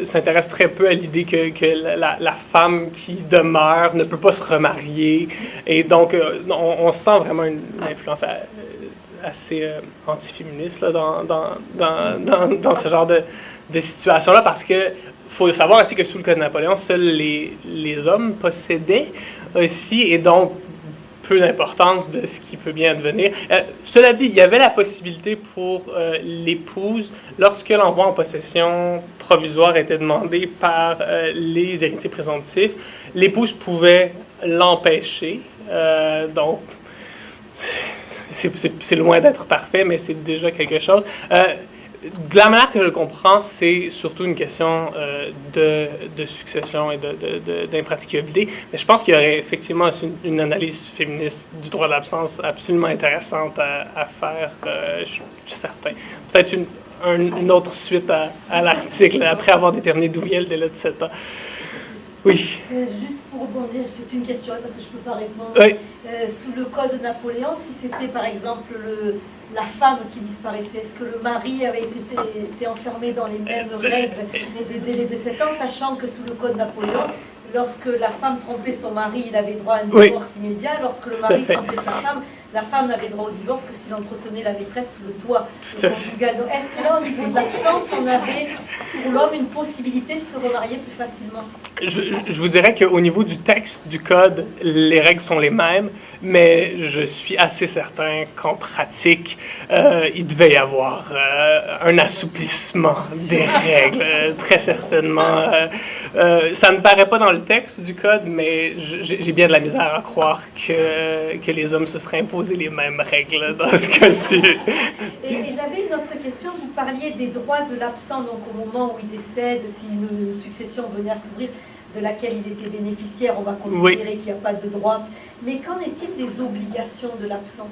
s'intéresse très peu à l'idée que la femme qui demeure ne peut pas se remarier. Et donc, on sent vraiment une influence assez antiféministe là, dans ce genre de situation-là, parce que faut savoir aussi que sous le Code de Napoléon, seuls les hommes possédaient aussi, et donc peu d'importance de ce qui peut bien advenir. Cela dit, il y avait la possibilité pour l'épouse, lorsque l'envoi en possession provisoire était demandé par les héritiers présomptifs, l'épouse pouvait l'empêcher. Donc, c'est loin d'être parfait, mais c'est déjà quelque chose. De la manière que je le comprends, c'est surtout une question de succession et d'impraticabilité. Mais je pense qu'il y aurait effectivement une analyse féministe du droit de l'absence absolument intéressante à faire, je suis certain. Peut-être une autre suite à l'article, après avoir déterminé d'où vient le délai de 7 ans. Oui. Juste pour rebondir, c'est une question parce que je ne peux pas répondre. Oui. Sous le code de Napoléon, si c'était par exemple la femme qui disparaissait, est-ce que le mari avait été enfermé dans les mêmes règles de délai de 7 ans, sachant que sous le code Napoléon, lorsque la femme trompait son mari, il avait droit à un divorce immédiat. Lorsque le mari trompait sa femme, la femme n'avait droit au divorce que s'il entretenait la maîtresse sous le toit conjugal. Donc, est-ce que là, au niveau de l'absence, on avait pour l'homme une possibilité de se remarier plus facilement? Je vous dirais qu'au niveau du texte du code, les règles sont les mêmes. mais je suis assez certain qu'en pratique, il devait y avoir un assouplissement des règles, très certainement. Ça ne paraît pas dans le texte du code, mais j'ai bien de la misère à croire que les hommes se seraient imposés les mêmes règles dans ce cas-ci. Et j'avais une autre question. Vous parliez des droits de l'absent, donc au moment où il décède, si une succession venait à s'ouvrir, de laquelle il était bénéficiaire, on va considérer qu'il n'y a pas de droit. Mais qu'en est-il des obligations de l'absent?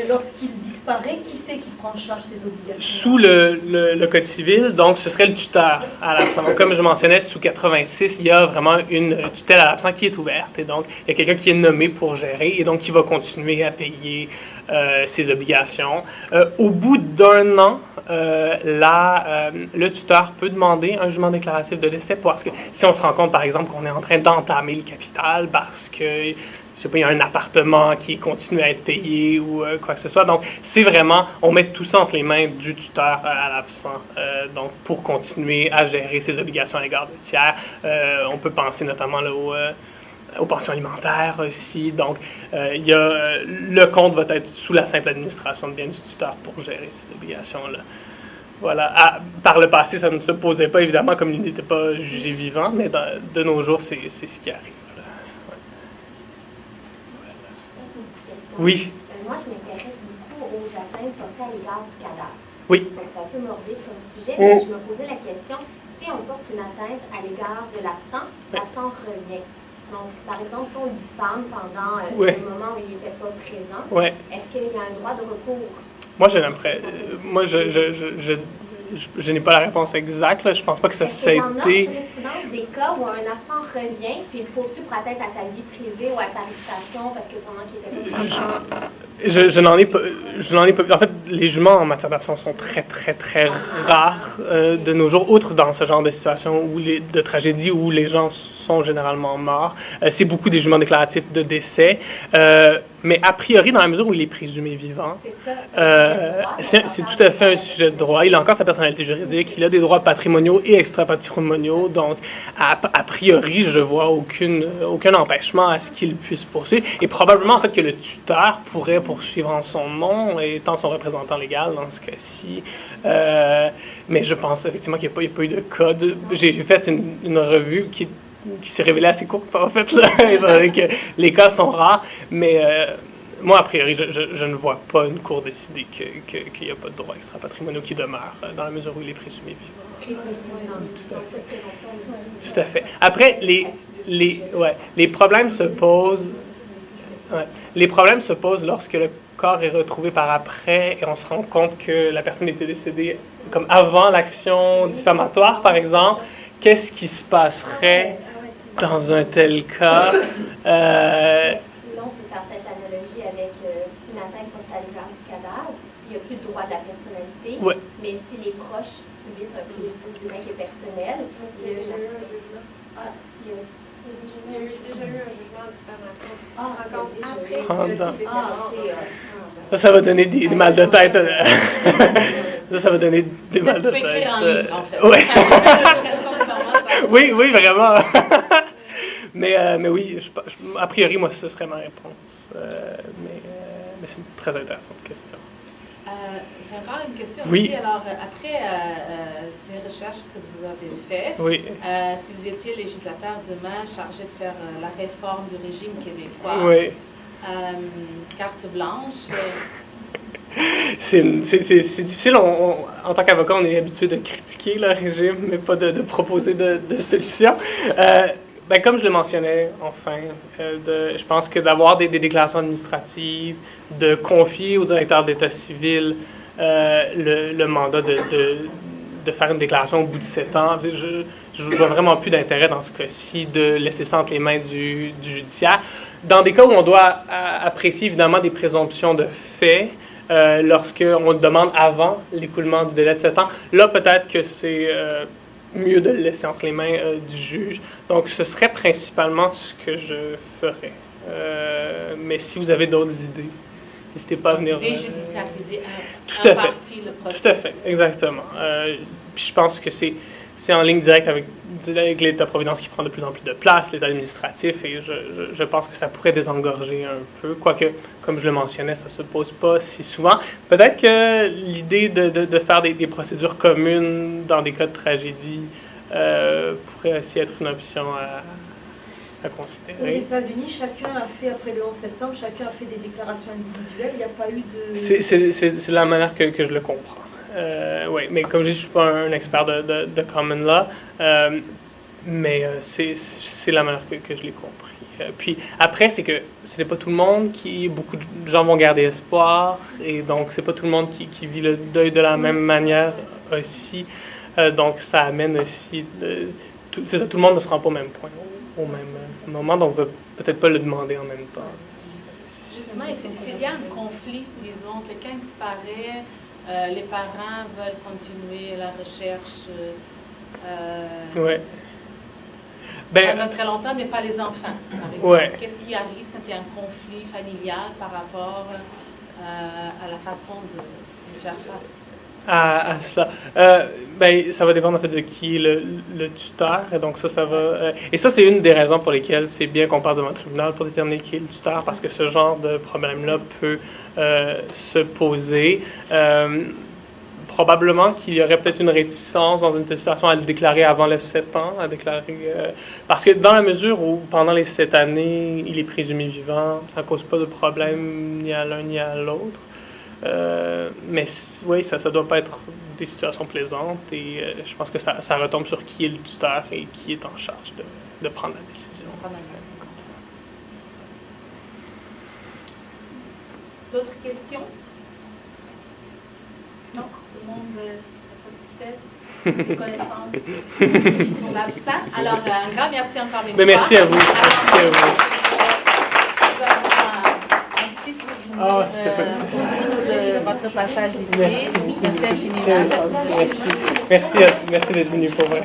Lorsqu'il disparaît, qui c'est qui prend en charge ces obligations? Sous le Code civil, donc ce serait le tuteur à l'absent. Donc, comme je mentionnais, sous 86, il y a vraiment une tutelle à l'absent qui est ouverte. Et donc, il y a quelqu'un qui est nommé pour gérer et donc qui va continuer à payer ses obligations. Au bout d'un an, le tuteur peut demander un jugement déclaratif de décès parce que si on se rend compte, par exemple, qu'on est en train d'entamer le capital parce que je sais pas, il y a un appartement qui continue à être payé ou quoi que ce soit. Donc, c'est vraiment, on met tout ça entre les mains du tuteur à l'absent. Donc, pour continuer à gérer ses obligations à l'égard de tiers, on peut penser notamment là, aux pensions alimentaires aussi. Donc, le compte va être sous la simple administration de biens du tuteur pour gérer ces obligations-là. Voilà. Par le passé, ça ne se posait pas, évidemment, comme il n'était pas jugé vivant, mais de nos jours, c'est ce qui arrive. Oui. Moi, je m'intéresse beaucoup aux atteintes portées à l'égard du cadavre. Oui. C'est un peu morbide comme sujet, mais je me posais la question, si on porte une atteinte à l'égard de l'absent, l'absent revient. Donc, si par exemple, si on le diffame pendant le moment où il n'était pas présent, est-ce qu'il y a un droit de recours? Moi, j'ai l'impression. Moi, je n'ai pas la réponse exacte. Là. Je ne pense pas que ça s'est été. Dans notre jurisprudence, des cas où un absent revient, puis il poursuit pour atteinte à sa vie privée ou à sa réputation parce que pendant qu'il était pas présent. Je n'en ai pas. En fait, les jugements en matière d'absence sont très, très, très rares de nos jours, outre dans ce genre de situation de tragédie où les gens sont généralement morts. C'est beaucoup des jugements déclaratifs de décès. Mais a priori, dans la mesure où il est présumé vivant, c'est tout à fait un sujet de droit. Il a encore sa personnalité juridique, il a des droits patrimoniaux et extra-patrimoniaux. Donc, a priori, je vois aucun empêchement à ce qu'il puisse poursuivre. Et probablement, en fait, que le tuteur pourrait poursuivre en son nom, étant son représentant légal dans ce cas-ci. Mais je pense effectivement qu'il n'y a pas eu de code. J'ai fait une revue qui s'est révélée assez courte, en fait, là, les cas sont rares, mais moi, a priori, je ne vois pas une cour décider qu'il n'y a pas de droits extra-patrimoniaux qui demeurent dans la mesure où il est présumé vivant. Tout à fait. Après, les problèmes se posent. Les problèmes se posent lorsque le corps est retrouvé par après et on se rend compte que la personne était décédée comme avant l'action diffamatoire, par exemple. Qu'est-ce qui se passerait dans un tel cas? Là, on peut faire peut-être l'analogie avec une atteinte portée à l'égard du cadavre. Il n'y a plus de droit de la personnalité. Mais si les proches subissent un préjudice direct et personnel, il y a eu un jugement. Il y a déjà eu un jugement de diffamation. Après. Ça va donner des mal de tête. Ça va donner des mal de tête. Tu peux écrire en livre, en fait. Oui, vraiment. mais oui, a priori, moi, ce serait ma réponse. Mais c'est une très intéressante question. J'ai encore une question Oui. aussi. Alors, après ces recherches que vous avez faites, si vous étiez législateur demain chargé de faire la réforme du régime québécois, carte blanche... C'est difficile. En tant qu'avocat, on est habitué de critiquer le régime, mais pas de proposer de solutions. Comme je le mentionnais, je pense que d'avoir des déclarations administratives, de confier au directeur d'État civil le mandat de faire une déclaration au bout de 7 ans, je vois vraiment plus d'intérêt dans ce cas-ci de laisser ça entre les mains du judiciaire. Dans des cas où on doit apprécier évidemment des présomptions de fait, lorsqu'on demande avant l'écoulement du délai de 7 ans, là peut-être que c'est mieux de le laisser entre les mains du juge. Donc ce serait principalement ce que je ferais. Mais si vous avez d'autres idées, n'hésitez pas à venir... Déjudiciariser tout à fait. le processus. Tout à fait, exactement. Puis je pense que c'est c'est en ligne directe avec l'État-providence qui prend de plus en plus de place, l'État administratif, et je pense que ça pourrait désengorger un peu, quoique, comme je le mentionnais, ça ne se pose pas si souvent. Peut-être que l'idée de faire des procédures communes dans des cas de tragédie pourrait aussi être une option à considérer. Aux États-Unis, chacun a fait, après le 11 septembre, chacun a fait des déclarations individuelles, il n'y a pas eu de... C'est la manière que je le comprends. Oui, mais comme je dis, je ne suis pas un expert de common law, mais c'est la manière que je l'ai compris. Puis après, c'est que ce n'est pas tout le monde beaucoup de gens vont garder espoir, et donc c'est pas tout le monde qui vit le deuil de la même manière aussi. Donc ça amène aussi... tout le monde ne se rend pas au même point, au même moment, donc on ne va peut-être pas le demander en même temps. Justement, s'il y a un conflit, disons, quelqu'un disparaît, les parents veulent continuer la recherche ouais. pendant très longtemps, mais pas les enfants, par exemple. Ouais. Qu'est-ce qui arrive quand il y a un conflit familial par rapport à la façon de faire face à cela? Ça va dépendre en fait de qui est le tuteur. Et donc ça va... et ça, c'est une des raisons pour lesquelles c'est bien qu'on passe devant le tribunal pour déterminer qui est le tuteur, parce que ce genre de problème-là peut se poser. Probablement qu'il y aurait peut-être une réticence dans une telle situation à le déclarer avant les 7 ans, parce que dans la mesure où pendant les 7 années, il est présumé vivant, ça ne cause pas de problème ni à l'un ni à l'autre. Mais oui, ça ne doit pas être des situations plaisantes, et je pense que ça retombe sur qui est le tuteur et qui est en charge de prendre la décision. D'autres questions? Non? Tout le monde est satisfait de connaissances sur l'absent? Alors, un grand merci encore une fois. Merci à vous. Merci à vous. Ah, c'était pas nécessaire. De votre passage ici. Merci infiniment. Merci d'être venu pour vrai.